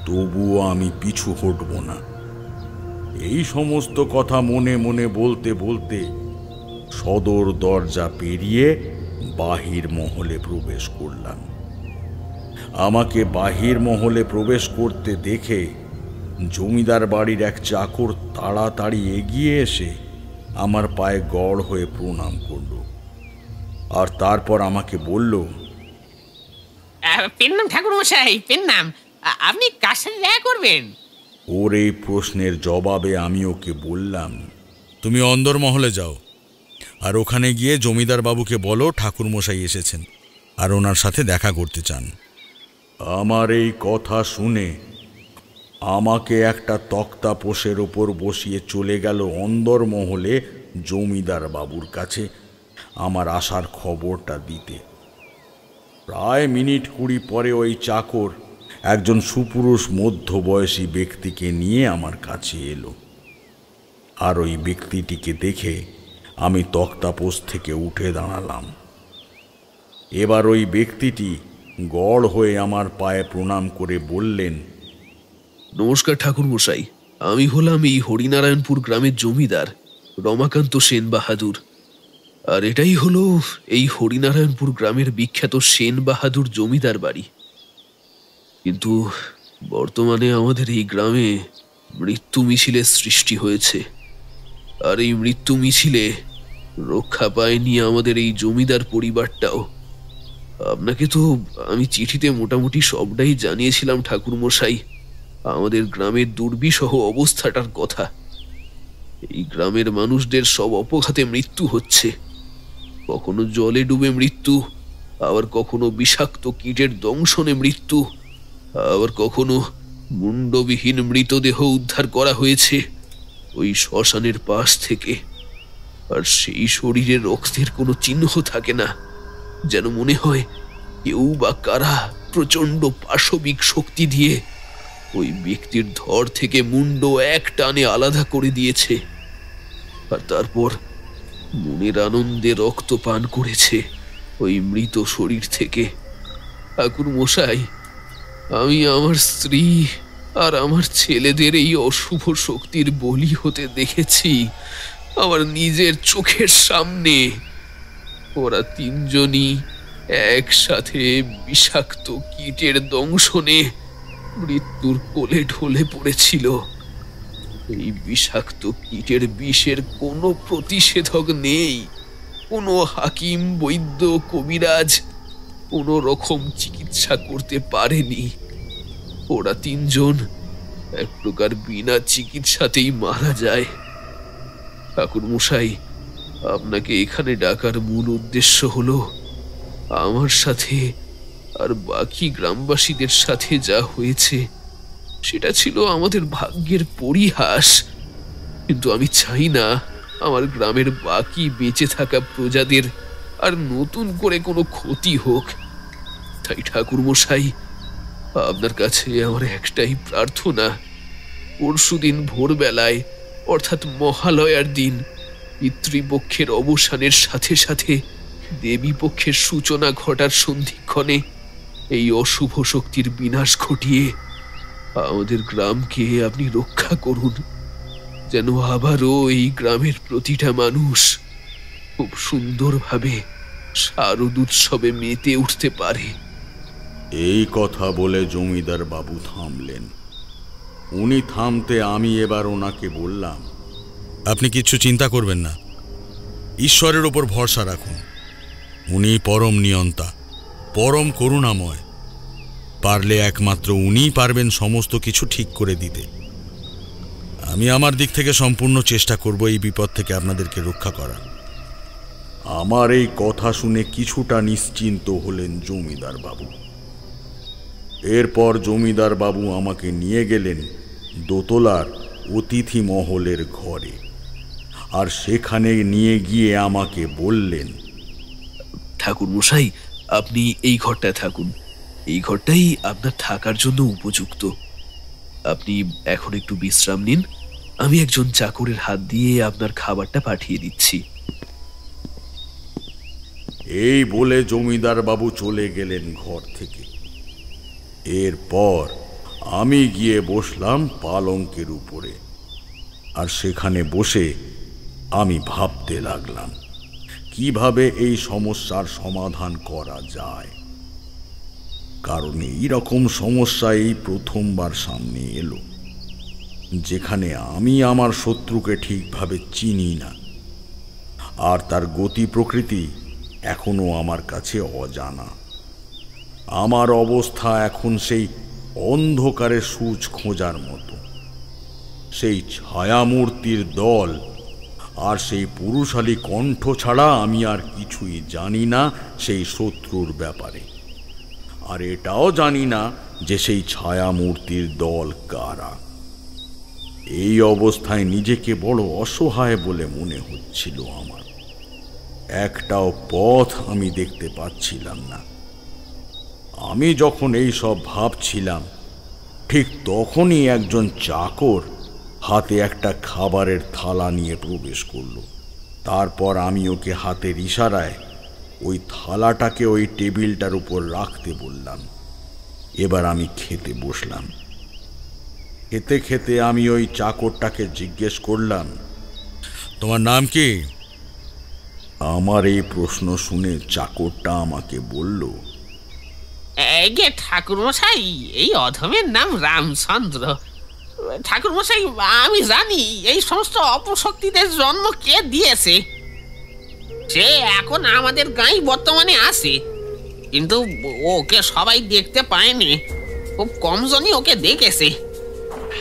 তবুও আমি পিছু হটব না। এই সমস্ত কথা মনে মনে বলতে বলতে সদর দরজা পেরিয়ে বাহির মহলে প্রবেশ করলাম। আমাকে বাহির মহলে প্রবেশ করতে দেখে জমিদার বাড়ির এক চাকর তাড়াতাড়ি এগিয়ে এসে আমার পায়ে গড় হয়ে প্রণাম করল, আর তারপর আমাকে বলল, পেন্নাম ঠাকুর মশাই, পেন্নাম। আপনি কার সাথে দেখা করবেন? ওর এই প্রশ্নের জবাবে আমি ওকে বললাম, তুমি অন্দরমহলে যাও, আর ওখানে গিয়ে জমিদার বাবুকে বলো ঠাকুর মশাই এসেছেন আর ওনার সাথে দেখা করতে চান। আমার এই কথা শুনে আমাকে একটা তক্তাপোষের ওপর বসিয়ে চলে গেল অন্দরমহলে জমিদার বাবুর কাছে আমার আসার খবরটা দিতে। প্রায় মিনিট 20 পরে ওই চাকর একজন সুপুরুষ মধ্যবয়সী ব্যক্তিকে নিয়ে আমার কাছে এলো, আর ওই ব্যক্তিটিকে দেখে আমি তক্তাপোষ থেকে উঠে দাঁড়ালাম। এবার ওই ব্যক্তিটি গড় হয়ে আমার পায়ে প্রণাম করে বললেন, নমস্কার ঠাকুর মশাই, আমি হলাম এই হরিনারায়ণপুর গ্রামের জমিদার রমাকান্ত সেন বাহাদুর। আর এটাই হলো এই হরিনারায়ণপুর গ্রামের বিখ্যাত সেন বাহাদুর জমিদার বাড়ি। কিন্তু বর্তমানে আমাদের এই গ্রামে মৃত্যু মিছিলের সৃষ্টি হয়েছে, আর এই মৃত্যু মিছিলে রক্ষা পায়নি আমাদের এই জমিদার পরিবারটাও। আপনাকে তো আমি চিঠিতে মোটামুটি সবটাই জানিয়েছিলাম ঠাকুর মশাই, আমাদের গ্রামের দুর্বিষহ অবস্থাটার কথা। এই গ্রামের মানুষদের সব অপঘাতে মৃত্যু হচ্ছে, কখনো জলে ডুবে মৃত্যু, আবার কখনো বিষাক্ত কীটের দংশনে মৃত্যু, আবার কখনো মুন্ডবিহীন মৃতদেহ উদ্ধার করা হয়েছে ওই শ্মশানের পাশ থেকে। আর সেই শরীরে রক্তের কোনো চিহ্ন থাকে না, যেন মনে হয় কেউ বা কারা প্রচন্ড পাশবিক শক্তি দিয়ে ওই ব্যক্তির ধর থেকে মুন্ড এক টানে আলাদা করে দিয়েছে, আর তারপর মনের আনন্দে রক্ত পান করেছে ওই মৃত শরীর থেকে। ঠাকুর মশাই, আমি আমার স্ত্রী আর আমার ছেলেদের এই অশুভ শক্তির বলি হতে দেখেছি আমার নিজের চোখের সামনে। ওরা তিনজনই একসাথে বিষাক্ত কীটের দংশনে মৃত্যুর কোলে ঢলে পড়েছিল। এই বিষাক্ত কীটের বিষের কোনো প্রতিষেধক নেই, কোনো হাকিম বৈদ্য কবিরাজ কোনো রকম চিকিৎসা করতে পারেনি। ওরা তিনজন এক প্রকার বিনা চিকিৎসাতেই মারা যায়। ঠাকুর মশাই, আপনাকে এখানে ডাকার মূল উদ্দেশ্য হলো আমার সাথে আর বাকি গ্রামবাসীদের সাথে যা হয়েছে সেটা ছিল আমাদের ভাগ্যের পরিহাস, কিন্তু আমি চাই না আমার গ্রামের বাকি বেঁচে থাকা প্রজাদের আর নতুন করে কোনো ক্ষতি হোক। তাই ঠাকুর মশাই, আপনার কাছে আমার একটাই প্রার্থনা, পরশুদিন ভোরবেলায় অর্থাৎ মহালয়ার দিন পিতৃপক্ষের অবসানের সাথে সাথে দেবী পক্ষের সূচনা ঘটার সন্ধিক্ষণে এই অশুভ শক্তির বিনাশ ঘটিয়ে আমাদের গ্রামকে আপনি রক্ষা করুন, যেন আবারও এই গ্রামের প্রতিটা মানুষ খুব সুন্দরভাবে শারদ উৎসবে মেতে উঠতে পারে। এই কথা বলে জমিদার বাবু থামলেন। উনি থামতে আমি এবার ওনাকে বললাম, আপনি কিচ্ছু চিন্তা করবেন না, ঈশ্বরের ওপর ভরসা রাখুন। উনি পরম নিয়ন্তা, পরম করুণাময়। পারলে একমাত্র উনিই পারবেন সমস্ত কিছু ঠিক করে দিতে। আমি আমার দিক থেকে সম্পূর্ণ চেষ্টা করব এই বিপদ থেকে আপনাদেরকে রক্ষা করা। আমার এই কথা শুনে কিছুটা নিশ্চিন্ত হলেন জমিদার বাবু। এরপর জমিদার বাবু আমাকে নিয়ে গেলেন দোতলার অতিথি মহলের ঘরে, আর সেখানে নিয়ে গিয়ে আমাকে বললেন, ঠাকুর মশাই, আপনি এই ঘরটায় থাকুন, এই ঘরটাই আপনার থাকার জন্য উপযুক্ত। আপনি এখন একটু বিশ্রাম নিন, আমি একজন চাকরের হাত দিয়ে আপনার খাবারটা পাঠিয়ে দিচ্ছি। এই বলে জমিদার বাবু চলে গেলেন ঘর থেকে। এরপর আমি গিয়ে বসলাম পালঙ্কের উপরে, আর সেখানে বসে আমি ভাবতে লাগলাম কিভাবে এই সমস্যার সমাধান করা যায়। কারণ এই রকম সমস্যা এই প্রথমবার সামনে এলো, যেখানে আমি আমার শত্রুকে ঠিকভাবে চিনি না, আর তার গতি প্রকৃতি এখনো আমার কাছে অজানা। আমার অবস্থা এখন সেই অন্ধকারে সূচ খোঁজার মতো। সেই ছায়ামূর্তির দল আর সেই পুরুষালী কণ্ঠ ছাড়া আমি আর কিছুই জানি না সেই শত্রুর ব্যাপারে, আর এটাও জানি না যে সেই ছায়ামূর্তির দল কারা। এই অবস্থায় নিজেকে বড় অসহায় বলে মনে হচ্ছিল আমার। একটাও পথ আমি দেখতে পাচ্ছিলাম না। আমি যখন এই সব ভাবছিলাম, ঠিক তখনই একজন চাকর হাতে একটা খাবারের থালা নিয়ে প্রবেশ করলো। তারপর আমি ওকে হাতের ইশারায় ওই থালাটাকে ওই টেবিলটার উপর রাখতে বললাম। এবার আমি খেতে বসলাম। খেতে খেতে আমি ওই চাকরটাকে জিজ্ঞেস করলাম, তোমার নাম কি? আমার এই প্রশ্ন শুনে চাকরটা আমাকে বলল, এই যে ঠাকুরমশাই, এই অধমের নাম রামচন্দ্র। ঠাকুরমশাই, আমি জানি এই সমস্ত অপশক্তিদের জন্ম কে দিয়েছে। সে এখন আমাদের গাঁয়ে বর্তমানে আছে, কিন্তু ওকে সবাই দেখতে পায়নি। খুব কমজনই ওকে দেখেছে,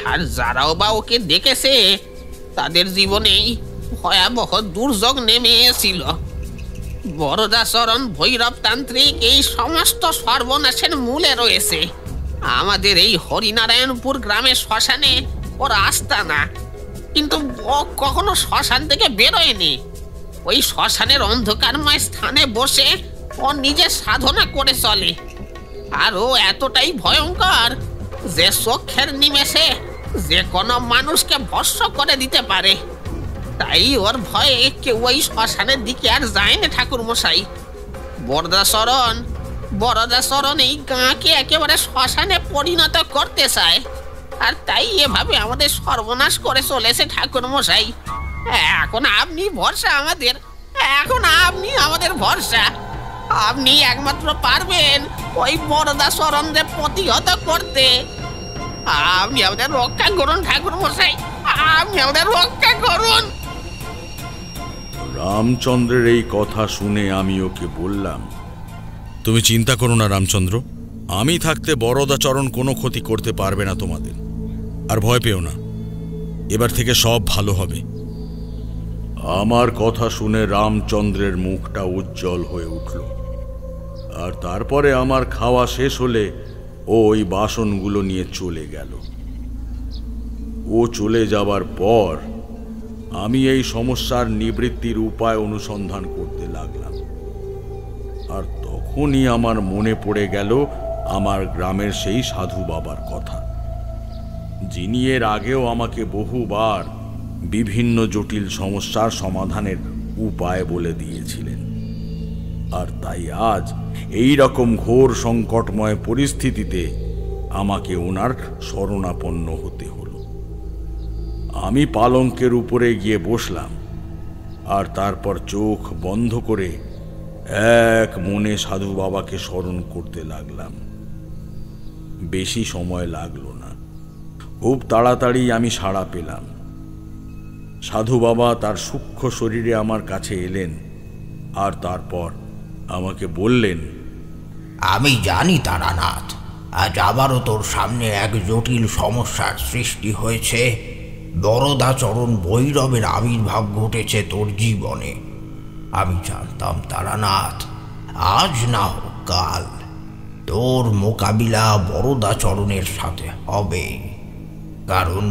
আর যারাও বা ওকে দেখেছে তাদের জীবনেই ভয়াবহ দুর্যোগ নেমে এসেছিল। বরদাচরণ ভৈরব তান্ত্রিক এই সমস্ত সর্বনাশের মূলে রয়েছে। আমাদের এই হরিনারায়ণপুর গ্রামের শ্মশানে ওর আস্তানা, কিন্তু ও কখনো শ্মশান থেকে বেরোয়নি। ওই শ্মশানের অন্ধকারময় স্থানে বসে ও নিজের সাধনা করে চলে, আর ও এতটাই ভয়ঙ্কর যে চোখের নিমেষে যে কোনো মানুষকে ভস্ম করে দিতে পারে। তাই ওর ভয়ে কেউ ওই শ্মশানের দিকে আর যায় না ঠাকুরমশাই। বরদাচরণ এই গাঁকে একেবারে শ্মশানে পরিণত করতে চায়, আর তাই এভাবে আমাদের সর্বনাশ করে চলেছে ঠাকুরমশাই। এখন আপনি ভরসা আমাদের, এখন আপনি আমাদের ভরসা। আপনি একমাত্র পারবেন ওই বরদাচরণদের প্রতিহত করতে। আপনি আমাদের রক্ষা করুন ঠাকুরমশাই, আপনি আমাদের রক্ষা করুন। রামচন্দ্রের এই কথা শুনে আমি ওকে বললাম, তুমি চিন্তা করো না রামচন্দ্র, আমি থাকতে বরদাচরণ কোনো ক্ষতি করতে পারবে না তোমাদের। আর ভয় পেও না, এবার থেকে সব ভালো হবে। আমার কথা শুনে রামচন্দ্রের মুখটা উজ্জ্বল হয়ে উঠল, আর তারপরে আমার খাওয়া শেষ হলে ও ওই বাসনগুলো নিয়ে চলে গেল। ও চলে যাবার পর আমি এই সমস্যার নিবৃত্তির উপায় অনুসন্ধান করতে লাগলাম। আর তখনই আমার মনে পড়ে গেল আমার গ্রামের সেই সাধু বাবার কথা, যিনি এর আগেও আমাকে বহুবার বিভিন্ন জটিল সমস্যার সমাধানের উপায় বলে দিয়েছিলেন। আর তাই আজ এই রকম ঘোর সংকটময় পরিস্থিতিতে আমাকে ওনার শরণাপন্ন হতে হলো। আমি পালঙ্কের উপরে গিয়ে বসলাম, আর তারপর চোখ বন্ধ করে এক মনে সাধু বাবাকে স্মরণ করতে লাগলাম। বেশি সময় লাগলো না, খুব তাড়াতাড়ি আমি সাড়া পেলাম। সাধু বাবা তার সূক্ষ্ম শরীরে আমার কাছে এলেন, আর তারপর আমাকে বললেন, আমি জানি তারানাথ, আজ আবারও তোর সামনে এক জটিল সমস্যার সৃষ্টি হয়েছে। বরদাচরণ ভৈরবের আবির্ভাব ঘটেছে তোর জীবনে। আমি জানতাম তারানাথ, আজ না হোক কাল তোর মোকাবিলা বরদাচরণের সাথে হবে। কারণ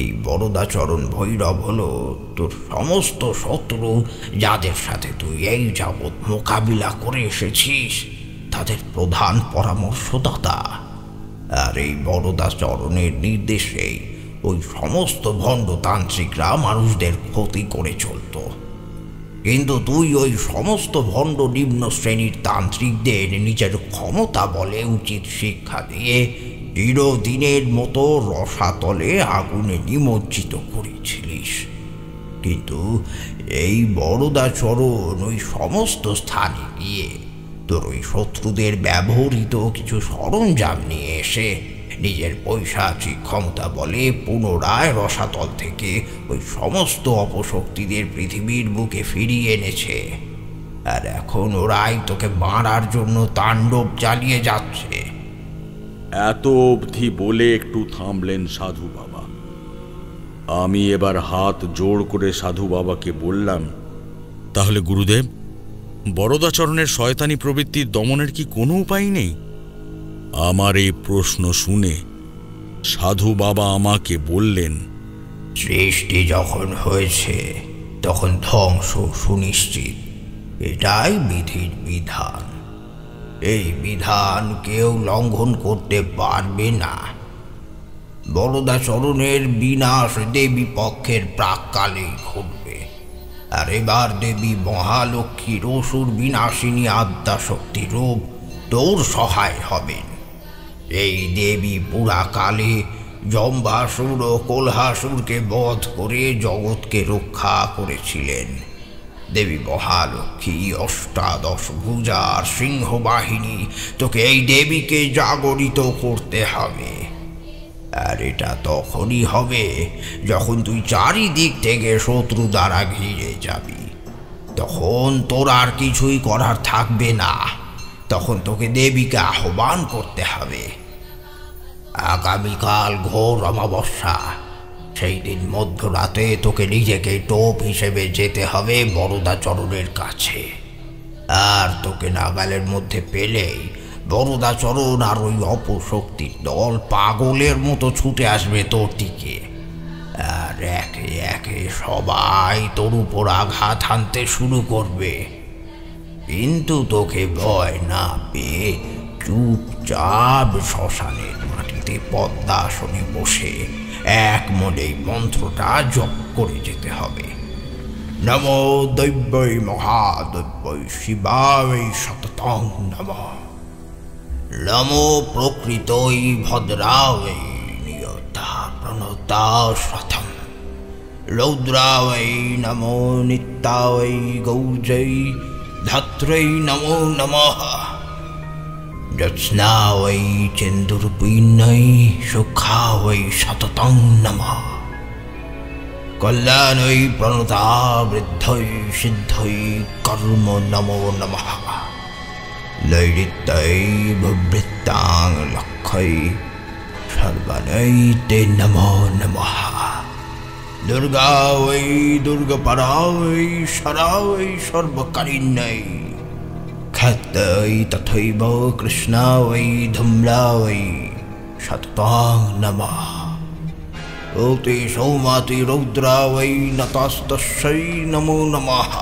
এই বরদাচরণ ভৈরব হলো তোর সমস্ত শত্রু, যাদের সাথে তুই এই যাবৎ মোকাবিলা করে এসেছিস, তাদের প্রধান পরামর্শদাতা। আর এই বরদাচরণের নির্দেশেই ওই সমস্ত ভণ্ডতান্ত্রিকরা মানুষদের ক্ষতি করে চলত। কিন্তু তুই ওই সমস্ত ভণ্ড নিম্ন শ্রেণীর তান্ত্রিকদের নিজের ক্ষমতা বলে উচিত শিক্ষা দিয়ে চিরদিনের মতো রসাতলে আগুনে নিমজ্জিত করেছিলিস। কিন্তু এই বরদাচরণ ওই সমস্ত স্থানে গিয়ে তোর ওই শত্রুদের ব্যবহৃত কিছু সরঞ্জাম নিয়ে এসে নিজের পৈশাচিক ক্ষমতা বলে পুনরায় রসাতল থেকে ওই সমস্ত অপশক্তিদের পৃথিবীর বুকে ফিরিয়ে এনেছে। আর এখন ওরাই তোকে মারার জন্য তাণ্ডব চালিয়ে যাচ্ছে। এত অবধি বলে একটু থামলেন সাধু বাবা। আমি এবার হাত জোড় করে সাধু বাবাকে বললাম, তাহলে গুরুদেব, বরদাচরণের শয়তানি প্রবৃত্তির দমনের কি কোনো উপায় নেই? আমার এই প্রশ্ন শুনে সাধু বাবা আমাকে বললেন, সৃষ্টি যখন হয়েছে তখন ধ্বংস সুনিশ্চিত, এটাই বিধির বিধান। এই বিধান কেউ লঙ্ঘন করতে পারবে না। বরদাচরণের বিনাশ দেবী পক্ষের প্রাককালেই ঘটবে, আর এবার দেবী মহালক্ষ্মীর অসুর বিনাশিনী আদ্যাশক্তি রূপ তোর সহায় হবেন। এই দেবী পুরাকালে জম্বাসুর ও কোলহাসুরকে বধ করে জগৎকে রক্ষা করেছিলেন। দেবী মহালক্ষ্মী অষ্টাদশ ভুজার সিংহবাহিনী, তোকে এই দেবীকে জাগরিত করতে হবে। আর এটা তখনই হবে যখন তুই চারিদিক থেকে শত্রু দ্বারা ঘিরে যাবি। তখন তোর আর কিছুই করার থাকবে না। তখন তোকে দেবীকে আহ্বান করতে হবে। আগামীকাল ঘোর অমাবস্যা, সেই দিন মধ্যরাতে তোকে নিজেকে টোপ হিসেবে যেতে হবে বরদাচরণের কাছে। আর তোকে নাগালের মধ্যে পেলেই বরদাচরণ আর ওই অপশক্তির দল পাগলের মতো ছুটে আসবে তোর দিকে। আর একে একে সবাই তোর উপর আঘাত হানতে শুরু করবে। কিন্তু তোকে ভয় না পেয়ে চুপচাপ শ্মশানের মাটিতে পদ্মাসনে বসে এক মনেই মন্ত্রটা জপ করে যেতে হবে। নমো দৈব্যৈ মহাদৈব্যৈ শিবায় সততং নমঃ। নমো প্রকৃতৈ ভদ্রায় নিয়তা প্রণতা শ্রথম। রৌদ্রায় নমো নিত্যায় গৌজৈ ধাত্রৈ নমো নমঃ। জ্যোৎস্নায় চন্দুর্পিণ্যৈ সুখায় সততং নমঃ। কল্যাণৈ প্রণতা বৃদ্ধৈ সিদ্ধৈ কর্ম নমো নমঃ। নৈরিত্যৈ ভূবৃত্তাং লক্ষ্যৈ সর্বাণৈ তে নমো নমঃ। দুর্গায় দুর্গপরায় সরায় সর্বকারিণ্যৈ। খ্যাতৈ তথৈব কৃষ্ণায় ধূম্রায় সততং নমঃ। ওতে সৌমাতি রৌদ্রায় নতস্তস্যৈ নমো নমঃ।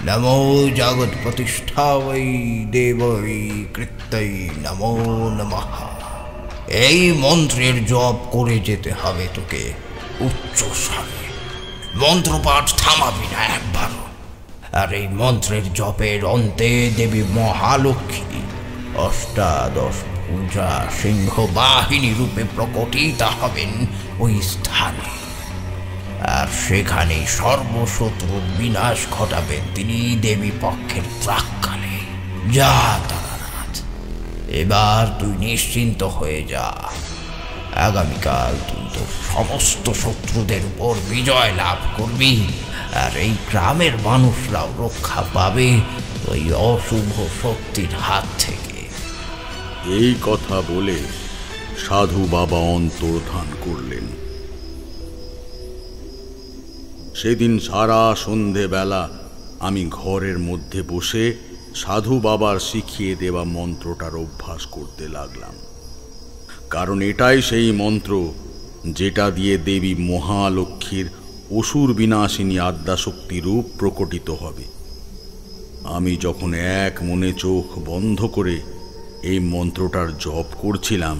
নমো জগৎ প্রতিষ্ঠায় দেবৈ কৃত্যৈ নমো নমঃ। এই মন্ত্রের জপ করে যেতে হবে তোকে উচ্চ স্বরে। মন্ত্রপাঠ থামাবি না একবারও। আর এই মন্ত্রের জপের অন্তে দেবী মহালক্ষ্মী অষ্টাদশ পূজা সিংহ বাহিনী রূপে প্রকটিত হবেন ওই স্থানে। আর সেখানে সর্বশত্রুর বিনাশ ঘটাবেন তিনি দেবী পক্ষের প্রাককালে। যা তারানাথ, এবার তুই নিশ্চিন্ত হয়ে যা। আগামীকাল তুই তো সমস্ত শত্রুদের উপর বিজয় লাভ করবি, আর এই গ্রামের মানুষরাও রক্ষা পাবে ওই অশুভ শক্তির হাত থেকে। এই কথা বলে সাধু বাবা অন্তর্ধান করলেন। সেদিন সারা সন্ধেবেলা আমি ঘরের মধ্যে বসে সাধু বাবার শিখিয়ে দেওয়া মন্ত্রটার অভ্যাস করতে লাগলাম। কারণ এটাই সেই মন্ত্র যেটা দিয়ে দেবী মহালক্ষ্মীর অসুর বিনাশিনী আদ্যাশক্তি রূপ প্রকটিত হবে। আমি যখন এক মনে চোখ বন্ধ করে এই মন্ত্রটার জপ করছিলাম,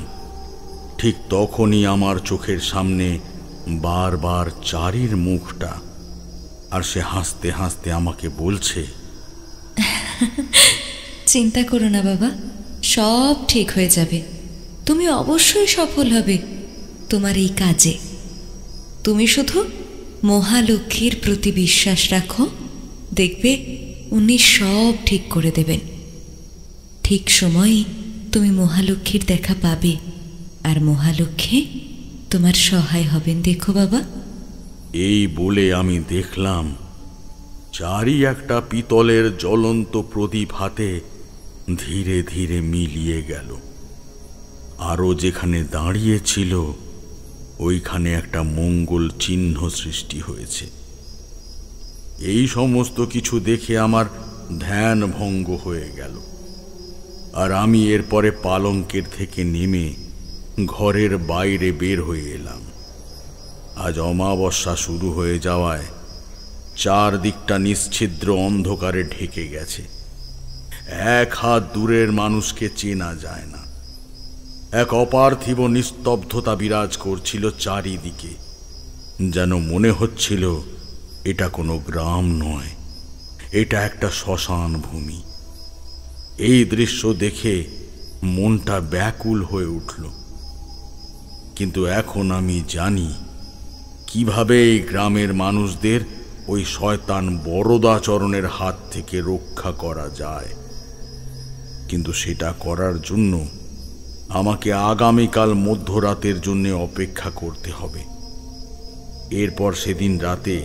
ঠিক তখনই আমার চোখের সামনে বারবার চারির মুখটা, আর সে হাসতে হাসতে আমাকে বলছে, চিন্তা করো না বাবা, সব ঠিক হয়ে যাবে। তুমি অবশ্যই সফল হবে তোমার এই কাজে। তুমি শুধু মহালক্ষ্মীর প্রতি বিশ্বাস রাখো, দেখবে উনি সব ঠিক করে দেবেন। ঠিক সময়ে তুমি মহালক্ষ্মীর দেখা পাবে, আর মহালক্ষ্মী তোমার সহায় হবেন। দেখো বাবা। এই বলে আমি দেখলাম চারি একটা পিতলের জ্বলন্ত প্রদীপ হাতে ধীরে ধীরে মিলিয়ে গেল। আরও যেখানে দাঁড়িয়েছিল ওইখানে একটা মঙ্গল চিহ্ন সৃষ্টি হয়েছে। এই সমস্ত কিছু দেখে আমার ধ্যান ভঙ্গ হয়ে গেল, আর আমি এরপরে পালঙ্কের থেকে নেমে ঘরের বাইরে বের হয়ে এলাম। আজ অমাবস্যা শুরু হয়ে যাওয়ায় চারদিকটা নিশ্ছিদ্র অন্ধকারে ঢেকে গেছে। এক হাত দূরের মানুষকে চেনা যায় না। এক অপার্থিব নিস্তব্ধতা বিরাজ করছিল চারিদিকে, যেন মনে হচ্ছিল এটা কোনো গ্রাম নয়, এটা একটা শ্মশান ভূমি। এই দৃশ্য দেখে মনটা ব্যাকুল হয়ে উঠল। কিন্তু এখন আমি জানি কিভাবে এই গ্রামের মানুষদের ওই শয়তান বরদাচরণের হাত থেকে রক্ষা করা যায়। কিন্তু সেটা করার জন্য আমাকে আগামীকাল মধ্যরাতের জন্য অপেক্ষা করতে হবে। এরপর সেদিন রাতে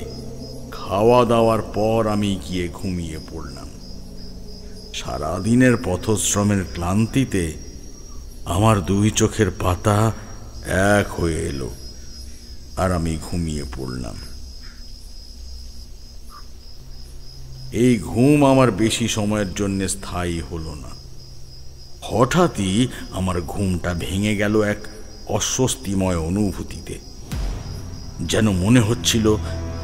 খাওয়া দাওয়ার পর আমি গিয়ে ঘুমিয়ে পড়লাম। সারাদিনের পথশ্রমের ক্লান্তিতে আমার দুই চোখের পাতা এক হয়ে এলো, আর আমি ঘুমিয়ে পড়লাম। এই ঘুম আমার বেশি সময়ের জন্য স্থায়ী হলো না। হঠাৎই আমার ঘুমটা ভেঙে গেল এক অস্বস্তিময় অনুভূতিতে। যেন মনে হচ্ছিল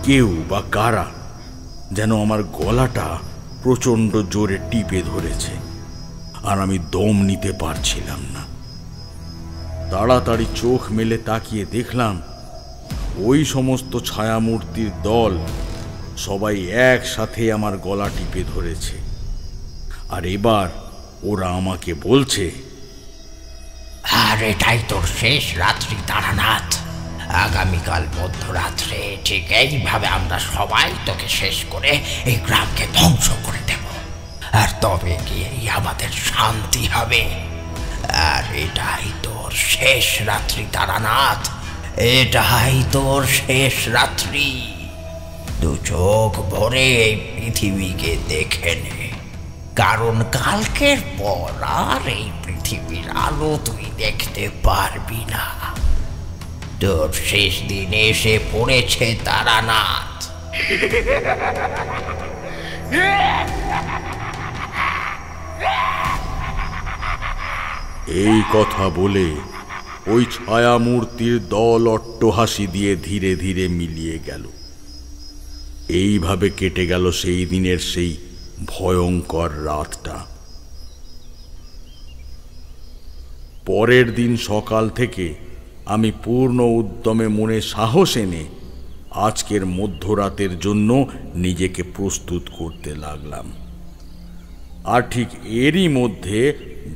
কেউ বা কারা যেন আমার গলাটা প্রচণ্ড জোরে টিপে ধরেছে, আর আমি দম নিতে পারছিলাম না। তাড়াতাড়ি চোখ মেলে তাকিয়ে দেখলাম ওই সমস্ত ছায়ামূর্তির দল সবাই একসাথে আমার গলা টিপে ধরেছে, আর এবার ওরা আমাকে বলছে, আর এটাই তোর শেষ রাত্রি তারানাথ। আগামীকাল মধ্যরাত্রে ঠিক এইভাবে আমরা সবাই তোকে শেষ করে এই গ্রামকে ধ্বংস করে দেব, আর তবে গিয়েই আমাদের শান্তি হবে। আর এটাই তোর শেষ রাত্রি তারানাথ, এটাই তোর শেষ রাত্রি। দু চোখ ভরে এই পৃথিবীকে দেখে নে, কারণ কালকের পর আর এই পৃথিবীর আলো তুই দেখতে পারবি না। তোর শেষ দিন এসে পড়েছে তারানাথ। এই কথা বলে ওই ছায়ামূর্তির দল অট্টহাসি দিয়ে ধীরে ধীরে মিলিয়ে গেল। এইভাবে কেটে গেল সেই দিনের সেই ভয়ঙ্কর রাতটা। পরের দিন সকাল থেকে আমি পূর্ণ উদ্যমে মনে সাহস এনে আজকের মধ্যরাতের জন্য নিজেকে প্রস্তুত করতে লাগলাম। আর ঠিক এরই মধ্যে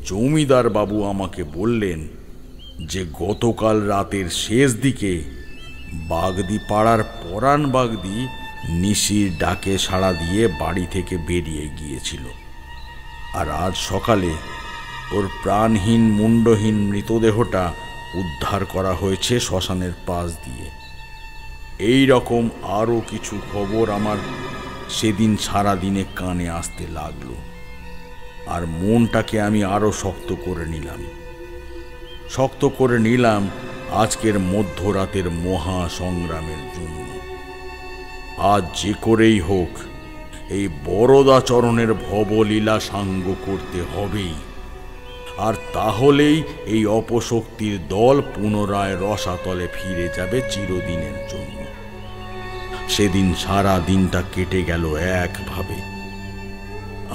জমিদার বাবু আমাকে বললেন যে গতকাল রাতের শেষ দিকে বাগদি পাড়ার পরাণ বাগদি নিশির ডাকে সাড়া দিয়ে বাড়ি থেকে বেরিয়ে গিয়েছিল, আর আজ সকালে ওর প্রাণহীন মুন্ডহীন মৃতদেহটা উদ্ধার করা হয়েছে শ্মশানের পাশ দিয়ে। এই রকম আরও কিছু খবর আমার সেদিন সারাদিনে কানে আসতে লাগলো, আর মনটাকে আমি আরও শক্ত করে নিলাম আজকের মধ্যরাতের মহা সংগ্রামের জন্য। আজ যে করেই হোক এই বরদাচরণের ভবলীলা সাঙ্গ করতে হবেই, আর তাহলেই এই অপশক্তির দল পুনরায় রসাতলে ফিরে যাবে চিরদিনের জন্য। সেদিন সারা দিনটা কেটে গেল একভাবে।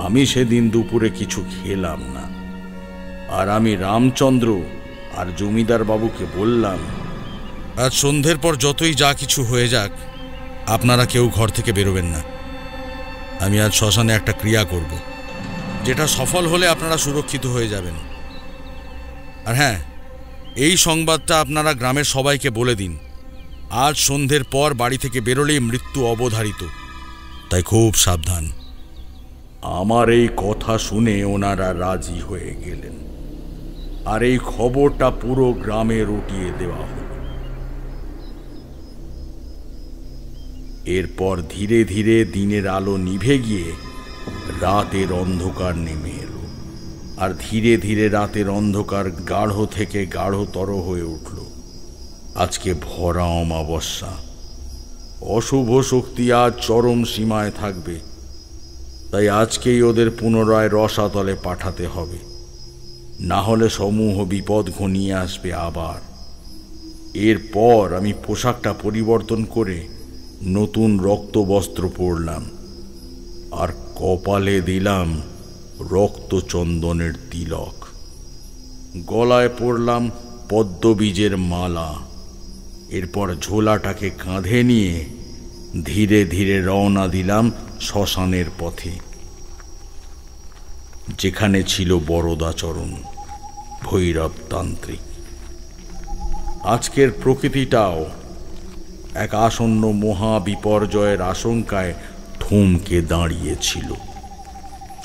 আমি সেদিন দুপুরে কিছু খেলাম না, আর আমি রামচন্দ্র আর জমিদার বাবুকে বললাম, আজ সন্ধ্যের পর যতই যা কিছু হয়ে যাক, আপনারা কেউ ঘর থেকে বেরোবেন না। আমি আজ শ্মশানে একটা ক্রিয়া করব, যেটা সফল হলে আপনারা সুরক্ষিত হয়ে যাবেন। আর হ্যাঁ, এই সংবাদটা আপনারা গ্রামের সবাইকে বলে দিন, আজ সন্ধ্যের পর বাড়ি থেকে বেরোলেই মৃত্যু অবধারিত, তাই খুব সাবধান। আমার এই কথা শুনে ওনারা রাজি হয়ে গেলেন, আর এই খবরটা পুরো গ্রামে রটিয়ে দেওয়া হল। এরপর ধীরে ধীরে দিনের আলো নিভে গিয়ে রাতের অন্ধকার নেমে এলো, আর ধীরে ধীরে রাতের অন্ধকার গাঢ় থেকে গাঢ়তর হয়ে উঠল। আজকে ভরা অমাবস্যা, অশুভ শক্তি আজ চরম সীমায় থাকবে, তাই আজকেই ওদের পুনরায় রসাতলে পাঠাতে হবে, না হলে সমূহ বিপদ ঘনিয়ে আসবে আবার। এরপর আমি পোশাকটা পরিবর্তন করে নতুন রক্তবস্ত্র পরলাম, আর কপালে দিলাম রক্তচন্দনের তিলক, গলায় পরলাম পদ্মবীজের মালা। এরপর ঝোলাটাকে কাঁধে নিয়ে ধীরে ধীরে রওনা দিলাম শ্মশানের পথে, যেখানে ছিল বরদাচরণ, ভৈরবতান্ত্রিক। আজকের প্রকৃতিটাও এক আসন্ন মহা বিপর্যয়ের আশঙ্কায় থমকে দাঁড়িয়েছিল।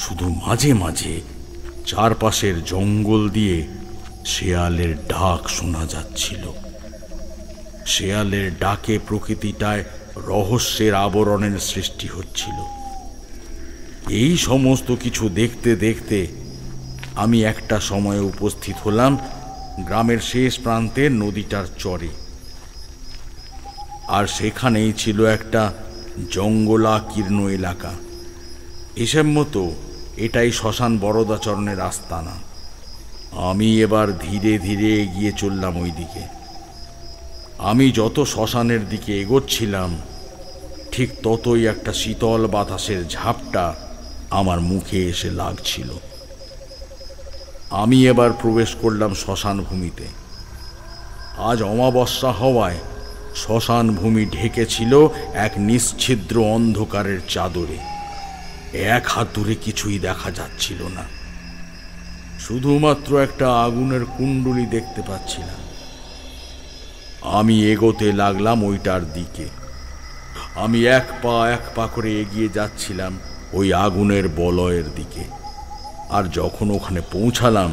শুধু মাঝে মাঝে চারপাশের জঙ্গল দিয়ে শেয়ালের ডাক শোনা যাচ্ছিল। শেয়ালের ডাকে প্রকৃতিটায় রহস্যের আবরণের সৃষ্টি হচ্ছিল। এই সমস্ত কিছু দেখতে দেখতে আমি একটা সময়ে উপস্থিত হলাম গ্রামের শেষ প্রান্তের নদীটার চরে, আর সেখানেই ছিল একটা জঙ্গলাকীর্ণ এলাকা। হিসেব মতো এটাই শ্মশান বরদাচরণের আস্তানা। আমি এবার ধীরে ধীরে এগিয়ে চললাম ওই দিকে। আমি যত শ্মশানের দিকে এগোচ্ছিলাম, ঠিক ততই একটা শীতল বাতাসের ঝাপটা আমার মুখে এসে লাগছিল। আমি এবার প্রবেশ করলাম শ্মশান ভূমিতে। আজ অমাবস্যা হওয়ায় শ্মশান ভূমি ঢেকেছিল এক নিশ্ছিদ্র অন্ধকারের চাদরে। এক হাত দূরে কিছুই দেখা যাচ্ছিল না, শুধুমাত্র একটা আগুনের কুণ্ডুলি দেখতে পাচ্ছিলাম। আমি এগোতে লাগলাম ওইটার দিকে। আমি এক পা করে এগিয়ে যাচ্ছিলাম ওই আগুনের বলয়ের দিকে। আর যখন ওখানে পৌঁছালাম,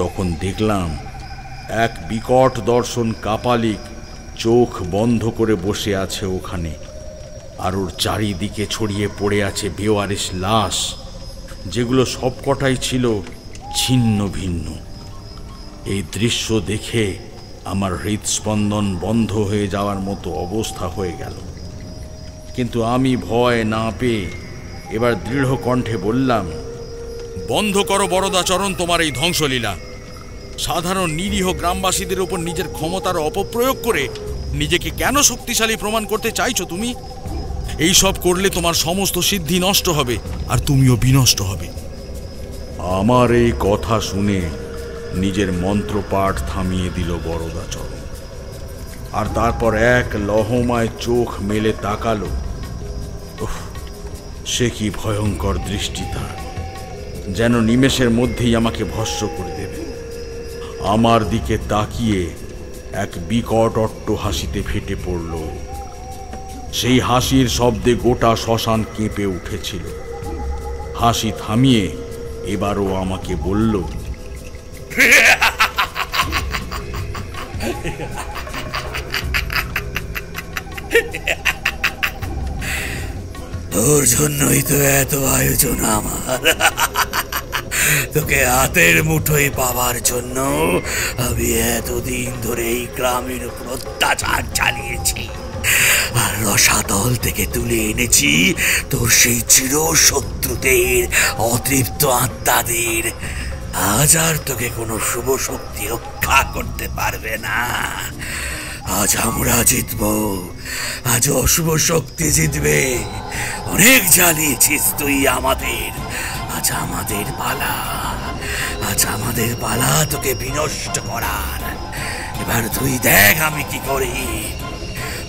তখন দেখলাম এক বিকট দর্শন কাপালিক চোখ বন্ধ করে বসে আছে ওখানে, আর ওর চারিদিকে ছড়িয়ে পড়ে আছে বেওয়ারিশ লাশ, যেগুলো সবকটাই ছিল ছিন্ন ভিন্ন। এই দৃশ্য দেখে আমার হৃদস্পন্দন বন্ধ হয়ে যাওয়ার মতো অবস্থা হয়ে গেল। কিন্তু আমি ভয় না পেয়ে এবার দৃঢ় কণ্ঠে বললাম, বন্ধ করো বরদাচরণ তোমার এই ধ্বংসলীলা। সাধারণ নিরীহ গ্রামবাসীদের উপর নিজের ক্ষমতার অপপ্রয়োগ করে নিজেকে কেন শক্তিশালী প্রমাণ করতে চাইছো তুমি? এই সব করলে তোমার সমস্ত সিদ্ধি নষ্ট হবে, আর তুমিও বিনষ্ট হবে। আমার এই কথা শুনে নিজের মন্ত্রপাঠ থামিয়ে দিল বরদাচরণ, আর তারপর এক লহমায় চোখ মেলে তাকালো। সে কি ভয়ঙ্কর দৃষ্টি তার, যেন নিমেষের মধ্যেই আমাকে ভস্ম করে দেবে। আমার দিকে তাকিয়ে এক বিকট অট্টহাসিতে ফেটে পড়ল। সেই হাসির শব্দে গোটা শ্মশান কেঁপে উঠেছিল। হাসি থামিয়ে এবারও আমাকে বলল, তোর জন্যই তো এত আয়োজন আমার। তোকে হাতের মুঠোয় পাওয়ার জন্য আমি এতদিন ধরে এই গ্রামের উপর অত্যাচার চালিয়েছি, আর রসাতল থেকে তুলে এনেছি তোর সেই চিরশত্রুদের, অতৃপ্ত আত্মাদের। আজ আর তোকে কোনো শুভ শক্তি রক্ষা করতে পারবে না। আজ আমরা জিতব, আজ অশুভ শক্তি জিতবে। অনেক জ্বালিয়েছিস তুই আমাদের, আজ আমাদের পালা। আজ আমাদের পালা তোকে বিনষ্ট করার। এবার তুই দেখ আমি কি করি।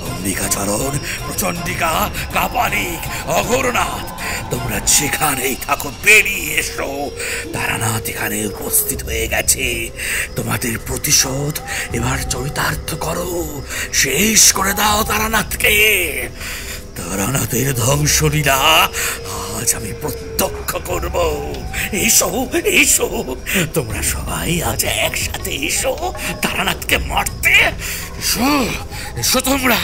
অম্বিকাচরণ, প্রচণ্ডিকা, কাপালিক, অঘোরনাথ, তোমরা যেখানেই থাকো বেরিয়ে এসো। তারানাথ এখানে উপস্থিত হয়ে গেছে। তোমাদের প্রতিশোধ এবার চরিতার্থ করো, শেষ করে দাও তারানাথকে। তারানাথের ধ্বংসলীলা আজ আমি প্রত্যক্ষ করব। এসো এসো, তোমরা সবাই আজ একসাথে এসো তারানাথকে মারতে। এসো এসো তোমরা।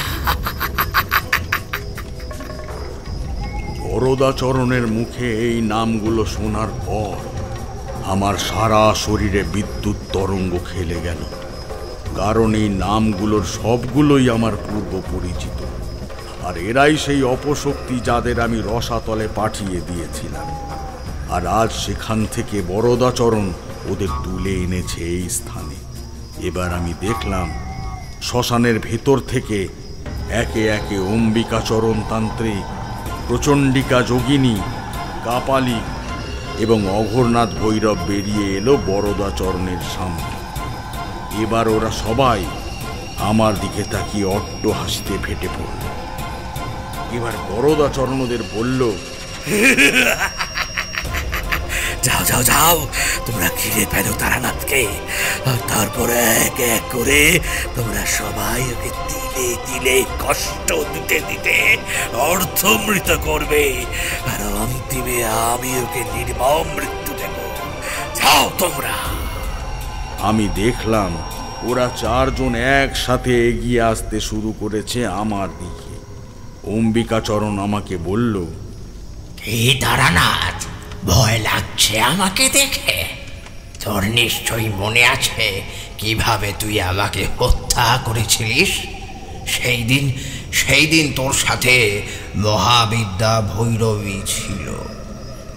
বরদাচরণের মুখে এই নামগুলো শোনার পর আমার সারা শরীরে বিদ্যুৎ তরঙ্গ খেলে গেল, কারণ এই নামগুলোর সবগুলোই আমার পূর্ব পরিচিত। আর এরাই সেই অপশক্তি যাদের আমি রসাতলে পাঠিয়ে দিয়েছিলাম। আর আজ সেখান থেকে বরদাচরণ ওদের তুলে এনেছে এই স্থানে। এবার আমি দেখলাম শ্মশানের ভেতর থেকে একে একে অম্বিকাচরণ তান্ত্রিক, প্রচণ্ডিকা যোগিনী, কাপালিক এবং অঘোরনাথ ভৈরব বেরিয়ে এলো বরদাচরণের সামনে। এবার ওরা সবাই আমার দিকে তাকিয়ে অট্ট হাসিতে ফেটে পড়ল। এবার বরদাচরণ ওদের বলল, যাও যাও যাও, তোমরা ঘিরে ফেলো তারানাথকে। আর তারপরে এক এক করে তোমরা সবাই ওকে তিলে তিলে কষ্ট দিতে দিতে অর্ধমৃত করবে। আর অন্তিমে আমি ওকে নির্মম মৃত্যু দেব। যাও তোমরা। আমি দেখলাম ওরা চারজন একসাথে এগিয়ে আসতে শুরু করেছে আমার দিকে। অম্বিকাচরণ আমাকে বলল, কি তারানাথ, ভয় লাগছে আমাকে দেখে? তোর নিশ্চয়ই মনে আছে কিভাবে তুই আমাকে হত্যা করেছিলিস। সেই দিন তোর সাথে মহাবিদ্যা ভৈরবী ছিল,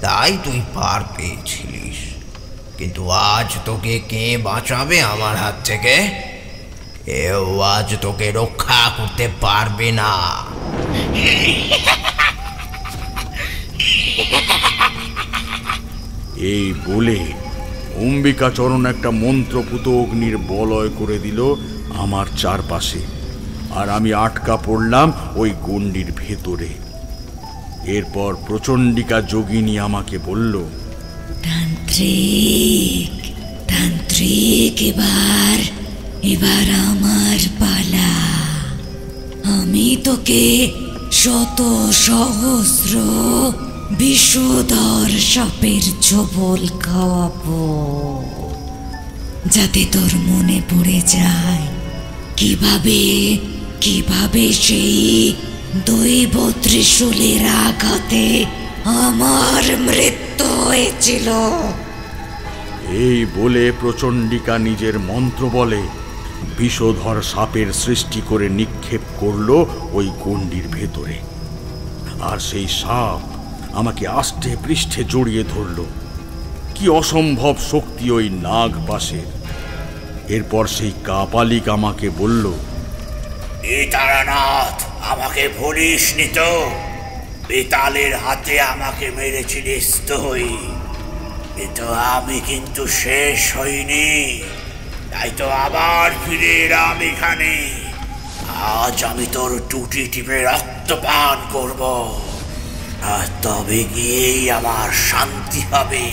তাই তুই পার পেয়েছিলিস। কিন্তু আজ তোকে কে বাঁচাবে আমার হাত থেকে? কেউ আজ তোকে রক্ষা করতে পারবে না। এই বলে অম্বিকাচরণ একটা মন্ত্রপুত অগ্নির বলয় করে দিল আমার চারপাশে। আর আমি আটকা পড়লাম ওই গণ্ডির ভেতরে। এরপর প্রচণ্ডিকা যোগিনী আমাকে বলল, তান্ত্রিক তান্ত্রিক, এবার আমার পালা। আমি তোকে শত সহস্র বিষধর সাপের ঝোল খাওয়াবো, যাতে তোর মনে পড়ে যায় কিভাবে সেই দৈব ত্রিশূলের আঘাতে আমার মৃত্যু হয়েছিল। এই বলে প্রচণ্ডিকা নিজের মন্ত্র বলে বিষধর সাপের সৃষ্টি করে নিক্ষেপ করলো ওই গণ্ডির ভেতরে। আর সেই সাপ আমাকে আষ্টে পৃষ্ঠে জড়িয়ে ধরল। কি অসম্ভব শক্তি ওই নাগ পাশের। এরপর সেই কাপালিক আমাকে বলল, তারানাথ, আমাকে ভুলিস নি তো? বেতালের হাতে আমাকে মেরেছিলিস তুই, কিন্তু আমি কিন্তু শেষ হইনি। তাই তো আবার ফিরে এলাম এখানে। আজ আমি তোর টুটি টিপে রক্ত পান করব, আর তবে গিয়েই আমার শান্তি হবে।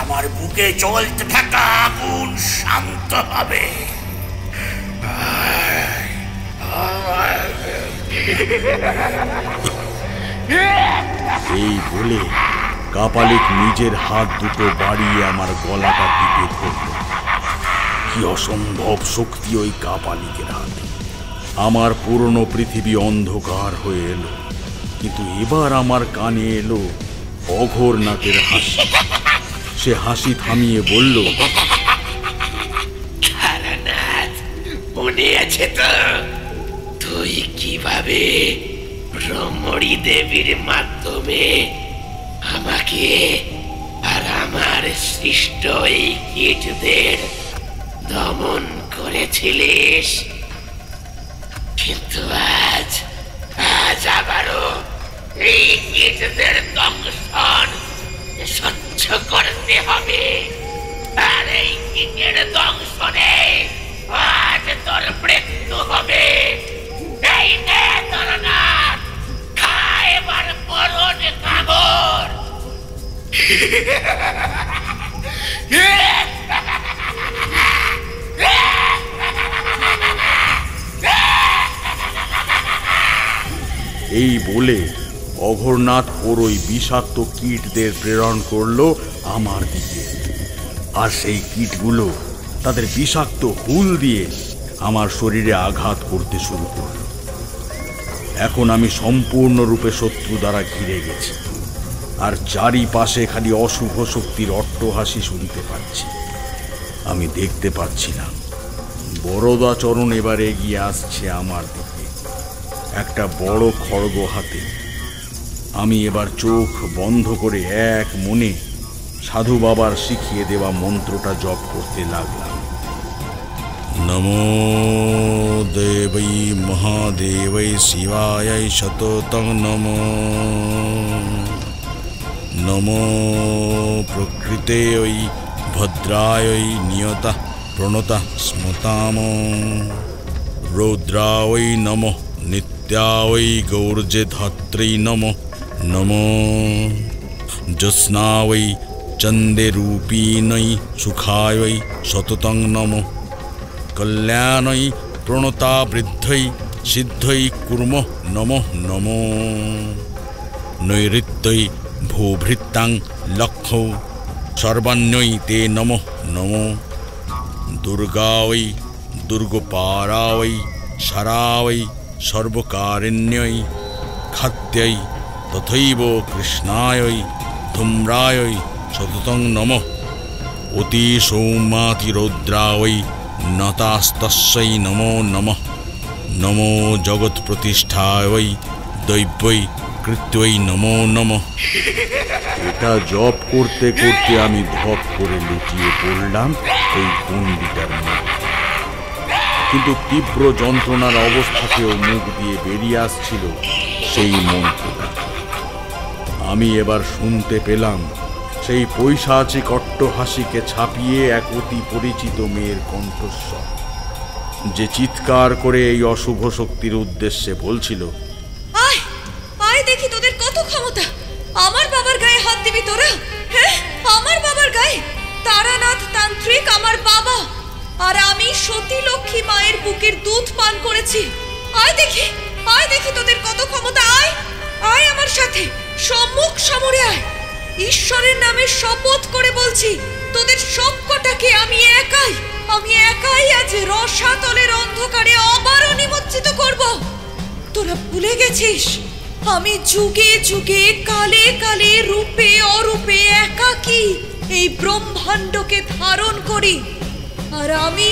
আমার বুকে চলতে থাকা আগুন শান্ত হবে। এই বলে কাপালিক নিজের হাত দুটো বাড়িয়ে আমার গলাটা টিপে ধরল। কি অসম্ভব শক্তি ওই কাপালিকের হাতে। আমার পুরনো পৃথিবী অন্ধকার হয়ে এলো। কিন্তু এবার আমার কানে এলো অঘোরনাথের হাসি। সে হাসি থামিয়ে বলল, তারানাথ, মনে আছে তো তুই কিভাবে ব্রহ্মরী দেবীর মাধ্যমে আমাকে আর আমার সৃষ্ট এই কীটদের দমন করেছিলিস? কিন্তু আজ আবারও এই কীটদের দংশন সহ্য করতে হবে। আর এই কীটের দংশনে আজ তোর মৃত্যু হবে। এই নে তারানাথ, খা এবার মরণ কামড়। এই বলে অঘোরনাথ ওর ওই বিষাক্ত কীটদের প্রেরণ করলো আমার দিকে। আর সেই কীটগুলো তাদের বিষাক্ত হুল দিয়ে আমার শরীরে আঘাত করতে শুরু করল। এখন আমি সম্পূর্ণরূপে শত্রু দ্বারা ঘিরে গেছি, আর চারিপাশে খালি অশুভ শক্তির অট্টহাসি শুনতে পাচ্ছি। আমি দেখতে পাচ্ছিলাম বরদাচরণ এবার এগিয়ে আসছে আমার দিকে, একটা বড় খড়গ হাতে। আমি এবার চোখ বন্ধ করে এক মনে সাধু বাবার শিখিয়ে দেওয়া মন্ত্রটা জপ করতে লাগলাম। নমো দেবৈ মহাদেবৈ শিবায় শততং নমো, নমো প্রকৃতেয় ভদ্রায় নিয়তা প্রণতা স্মতাম, রৌদ্রায় নমঃ নিত্যায় গৌর্জে ধাত্রৈ নমঃ, নমো জ্যোৎস্নায় চন্দে রূপিণৈ সুখায় শততং নমঃ, কল্যাণৈ প্রণতা বৃদ্ধৈ সিদ্ধৈ কুর্মঃ নমঃ নমো, নৈঋত্যৈ ভূভৃত্তাং লক্ষৌ সর্বাণ্যৈ তে নমঃ নমো, দুর্গায় দুর্গপারায় সারায় সর্বকারিণ্যৈ খাদ্যৈ তথৈব কৃষ্ণায় ধূম্রায় শততং নমঃ, অতি সৌমাতিরৌদ্রায় নতাস্তস্যৈ নমো নমঃ, নমো জগৎ প্রতিষ্ঠায় দৈব্যৈ কৃত্যৈ নমো নমঃ। এটা জপ করতে করতে আমি ধপ করে লুটিয়ে পড়লাম ওই গণ্ডিটার মধ্যে। কিন্তু তীব্র যন্ত্রণার অবস্থাতেও মুখ দিয়ে বেরিয়ে আসছিল সেই মন্ত্রটা। আমি এবার শুনতে পেলাম সেই পৈশাচিক অট্টহাসিকে ছাপিয়ে এক অতি পরিচিত মেয়ের কণ্ঠস্বর, যে চিৎকার করে এই অশুভ শক্তির উদ্দেশ্যে বলছিল, আয় আয় দেখি তোদের কত ক্ষমতা, আমার বাবার গায়ে হাত দিবি তোরা? হ্যাঁ, আমার বাবার গায়ে? তারানাথ তান্ত্রিক আমার বাবা, আর আমি সতী লক্ষ্মী মায়ের বুকের দুধ পান করেছি। আয় দেখি তোদের কত ক্ষমতা। আয় আয় আমার সাথে, সম্মুখ সমরে আয়। ঈশ্বরের নামে শপথ করে বলছি, তোদের সবকটাকে আমি একাই আজ রসাতলের অন্ধকারে আবার নিমজ্জিত করব। তোরা ভুলে গেছিস আমি যুগে যুগে কালে কালে রূপে অরূপে একাকী এই ব্রহ্মাণ্ডকে ধারণ করি, আর আমি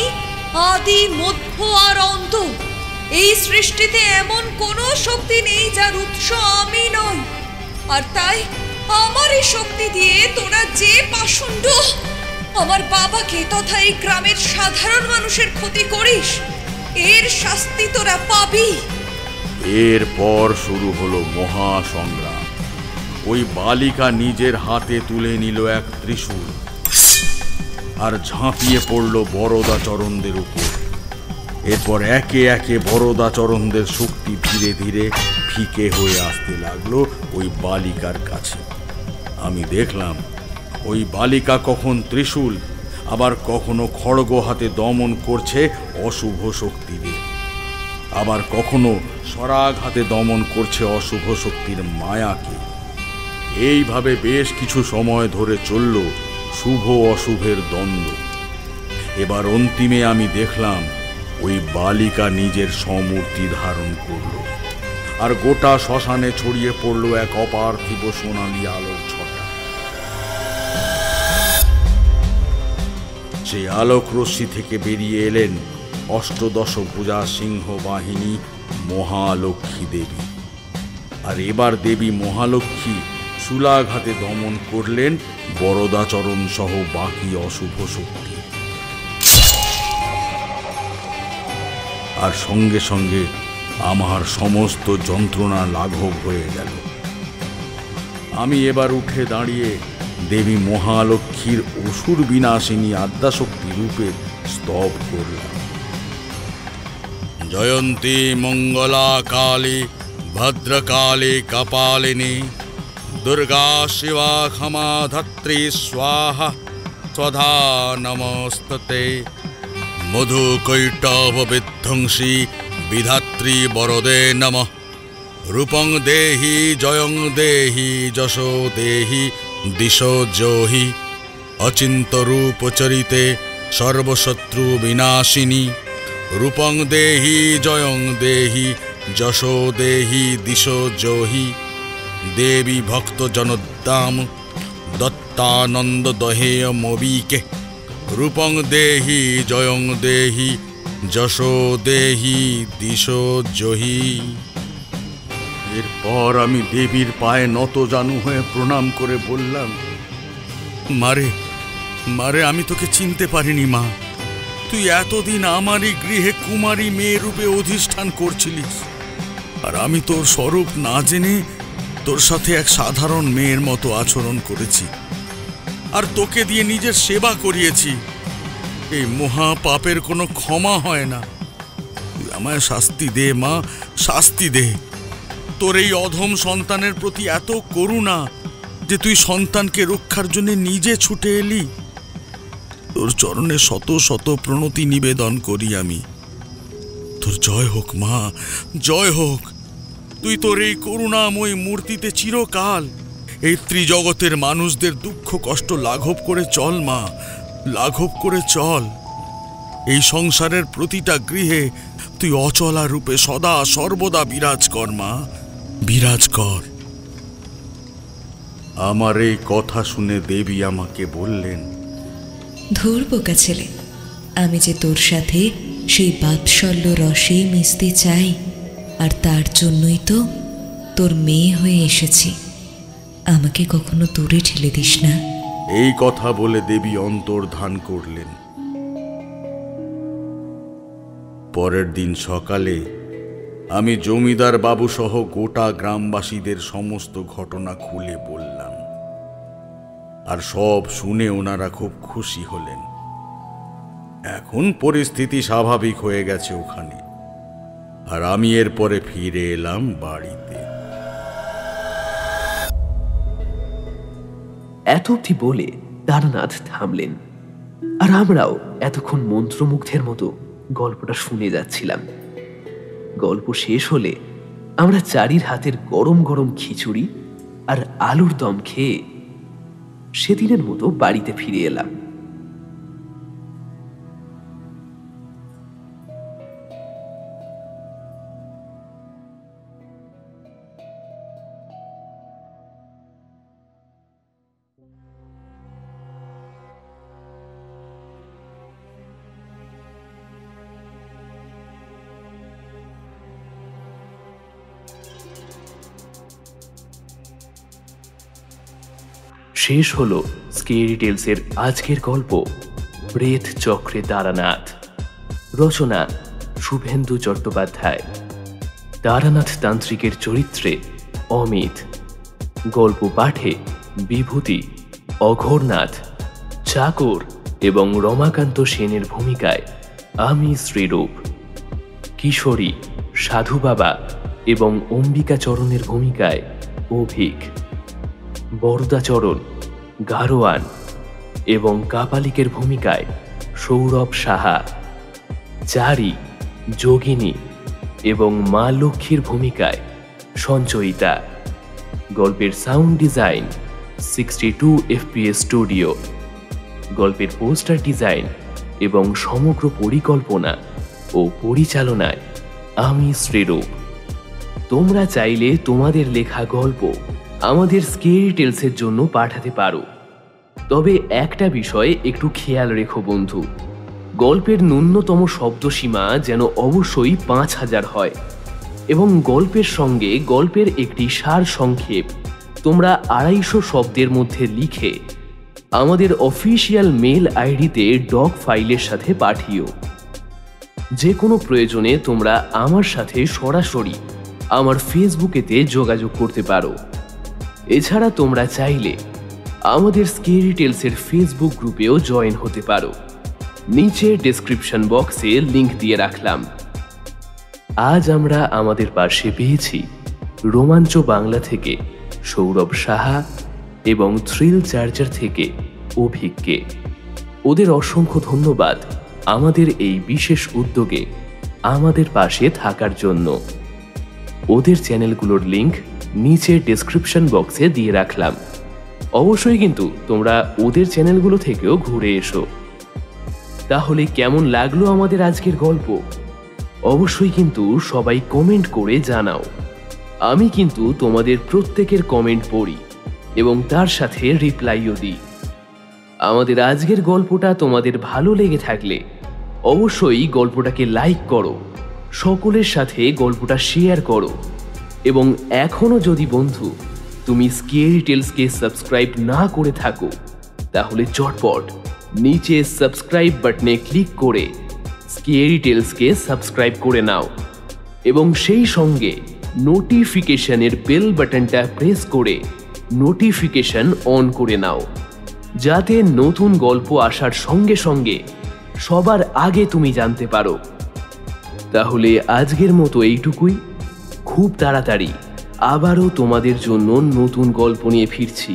আদি মধ্য আর অন্ত। এই সৃষ্টিতে এমন কোনো শক্তি নেই যার উৎস আমি নই, আর তাই আমার এই শক্তি দিয়ে তোরা যে পাষণ্ড আমার বাবাকে তথা এই গ্রামের সাধারণ মানুষের ক্ষতি করিস, এর শাস্তি তোরা পাবি। এরপর শুরু হলো মহা সংগ্রাম। ওই বালিকা নিজের হাতে তুলে নিল এক ত্রিশূল আর ঝাঁপিয়ে পড়ল বরদাচরণদের উপর। এরপর একে একে বরদাচরণদের শক্তি ধীরে ধীরে ফিকে হয়ে আসতে লাগলো ওই বালিকার কাছে। আমি দেখলাম ওই বালিকা কখন ত্রিশূল আবার কখনো খড়গ হাতে দমন করছে অশুভ শক্তিদের, আবার কখনো সরাগ হাতে দমন করছে অশুভ শক্তির মায়াকে। এইভাবে বেশ কিছু সময় ধরে চলল শুভ অশুভের দ্বন্দ্ব। এবার অন্তিমে আমি দেখলাম ওই বালিকা নিজের সমূর্তি ধারণ করল, আর গোটা শ্মশানে ছড়িয়ে পড়ল এক অপার্থিব সোনালী আলোর ছটা। সেই আলোক রশ্মি থেকে বেরিয়ে এলেন অষ্টদশ ভুজা সিংহ বাহিনী মহালক্ষ্মী দেবী। আর এবার দেবী মহালক্ষ্মী শূলাঘাতে দমন করলেন বরদাচরণ সহ বাকি অশুভ শক্তি। আর সঙ্গে সঙ্গে আমার সমস্ত যন্ত্রণা লাঘব হয়ে গেল। আমি এবার উঠে দাঁড়িয়ে দেবী মহালক্ষ্মীর অসুর বিনাশিনী আদ্যাশক্তি রূপে স্তব করলাম। জয়ন্তী মঙ্গলা কালী ভদ্রকালী কপালিনী দুর্গা শিবা ক্ষমা ধাত্রী স্বাহা স্বধা নমস্তে। মধু কৈটব বিধ্বংসী বিধাত্রী বরদে নমঃ। রূপং দেহি জয়ং দেহি যশো দেহি দিশো জোহি। অচিন্ত রূপ চরিতে সর্বশত্রু বিনাশিনী। রূপং দেহি জয়ং দেহি যশো দেহি দিশো জোহি। দেবী ভক্ত জনোদ্দাম দত্তানন্দ দহেয় মবিকে। রূপং দেহি জয়ং দেহি যশো দেহি দিশো জহি। এরপর আমি দেবীর পায়ে নত জানু হয়ে প্রণাম করে বললাম, মারে মারে, আমি তোকে চিনতে পারিনি মা। তুই এতদিন আমারই গৃহে কুমারী মেয়ে রূপে অধিষ্ঠান করছিলিস, আর আমি তোর স্বরূপ না জেনে তোর সাথে এক সাধারণ মেয়ের মতো আচরণ করেছি, আর তোকে দিয়ে নিজের সেবা করিয়েছি। এই মহা পাপের কোনো ক্ষমা হয় না। তুই আমায় শাস্তি দে মা, শাস্তি দে। তোর এই অধম সন্তানের প্রতি এত করুণা যে তুই সন্তানকে রক্ষার জন্য নিজে ছুটে এলি। তোর চরণে শত শত প্রণতি নিবেদন করি আমি। তোর জয় হোক মা, জয় হোক। তুই তোর এই করুণাময় মূর্তিতে চিরকাল এই ত্রিজগতের মানুষদের দুঃখ কষ্ট লাঘব করে চল মা, লাঘব করে চল। এই সংসারের প্রতিটা গৃহে তুই অচলা রূপে সদা সর্বদা বিরাজ কর মা, বিরাজ কর। আমার এই কথা শুনে দেবী আমাকে বললেন, ধুর বোকা ছেলে, আমি যে তোর সাথে সেই বাৎসল্য রসে মিশতে চাই, আর তার জন্যই তো তোর মেয়ে হয়ে এসেছি। আমাকে কখনো দূরে ঠেলে দিস না। এই কথা বলে দেবী অন্তর্ধান করলেন। পরের দিন সকালে আমি জমিদার বাবু সহ গোটা গ্রামবাসীদের সমস্ত ঘটনা খুলে বললাম, আর সব শুনে ওনারা খুব খুশি হলেন। এখন পরিস্থিতি স্বাভাবিক হয়ে গেছে ওখানে, আর আমি এরপরে ফিরে এলাম বাড়িতে। এত অবধি বলে তারানাথ থামলেন, আর আমরাও এতক্ষণ মন্ত্রমুগ্ধের মতো গল্পটা শুনে যাচ্ছিলাম। গল্প শেষ হলে আমরা চারির হাতের গরম গরম খিচুড়ি আর আলুর দম খেয়ে সেদিনের মতো বাড়িতে ফিরে এলাম। শেষ হলো স্কেরি টেলসের আজকের গল্প প্রেত চক্রে তারানাথ। রচনা শুভেন্দু চট্টোপাধ্যায়। তারানাথ তান্ত্রিকের চরিত্রে অমিত। গল্প পাঠে বিভূতি, অঘোরনাথ, চাকর এবং রমাকান্ত সেনের ভূমিকায় আমি শ্রীরূপ। কিশোরী, সাধু বাবা এবং অম্বিকাচরণের ভূমিকায় অভিক। বরদাচরণ, গারোয়ান এবং কাপালিকের ভূমিকায় সৌরভ সাহা। চারি, যোগিনী এবং মা লক্ষ্মীর ভূমিকায় সঞ্চয়িতা। গল্পের সাউন্ড ডিজাইন 62 FPS স্টুডিও। গল্পের পোস্টার ডিজাইন এবং সমগ্র পরিকল্পনা ও পরিচালনায় আমি শ্রীরূপ। তোমরা চাইলে তোমাদের লেখা গল্প আমাদের স্কেরি টেলসের জন্য পাঠাতে পারো, তবে একটা বিষয়ে একটু খেয়াল রেখো বন্ধু, গল্পের ন্যূনতম শব্দসীমা যেন অবশ্যই 5000 হয়, এবং গল্পের সঙ্গে গল্পের একটি সার সংক্ষেপ তোমরা 250 শব্দের মধ্যে লিখে আমাদের অফিসিয়াল মেল আইডিতে ডক ফাইলের সাথে পাঠিও। যে কোনো প্রয়োজনে তোমরা আমার সাথে সরাসরি আমার ফেসবুকেতে যোগাযোগ করতে পারো। এছাড়া তোমরা চাইলে আমাদের স্কেরি টেলসের ফেসবুক গ্রুপেও জয়েন হতে পারো। নিচে ডেসক্রিপশন বক্সে লিংক দিয়ে রাখলাম। আজ আমরা আমাদের পাশে পেয়েছি রোমাঞ্চ বাংলা থেকে সৌরভ সাহা এবং থ্রিল চার্জার থেকে অভিককে। ওদের অসংখ্য ধন্যবাদ আমাদের এই বিশেষ উদ্যোগে আমাদের পাশে থাকার জন্য। ওদের চ্যানেলগুলোর লিংক নিচে ডেসক্রিপশন বক্সে দিয়ে রাখলাম। অবশ্যই কিন্তু তোমরা ওদের চ্যানেলগুলো থেকেও ঘুরে এসো। তাহলে কেমন লাগলো আমাদের আজকের গল্প অবশ্যই কিন্তু সবাই কমেন্ট করে জানাও। আমি কিন্তু তোমাদের প্রত্যেকের কমেন্ট পড়ি এবং তার সাথে রিপ্লাইও দিই। আমাদের আজকের গল্পটা তোমাদের ভালো লেগে থাকলে অবশ্যই গল্পটাকে লাইক করো, সকলের সাথে গল্পটা শেয়ার করো এবং এখনো যদি বন্ধু তুমি স্কেরি টেলসকে সাবস্ক্রাইব না করে থাকো তাহলে চটপট নিচে সাবস্ক্রাইব বাটনে ক্লিক করে স্কেরি টেলসকে সাবস্ক্রাইব করে নাও এবং সেই সঙ্গে নোটিফিকেশনের বেল বাটনটা প্রেস করে নোটিফিকেশন অন করে নাও, যাতে নতুন গল্প আসার সঙ্গে সঙ্গে সবার আগে তুমি জানতে পারো। তাহলে আজকের মতো এইটুকুই। খুব তাড়াতাড়ি আবারও তোমাদের জন্য নতুন গল্প নিয়ে ফিরছি।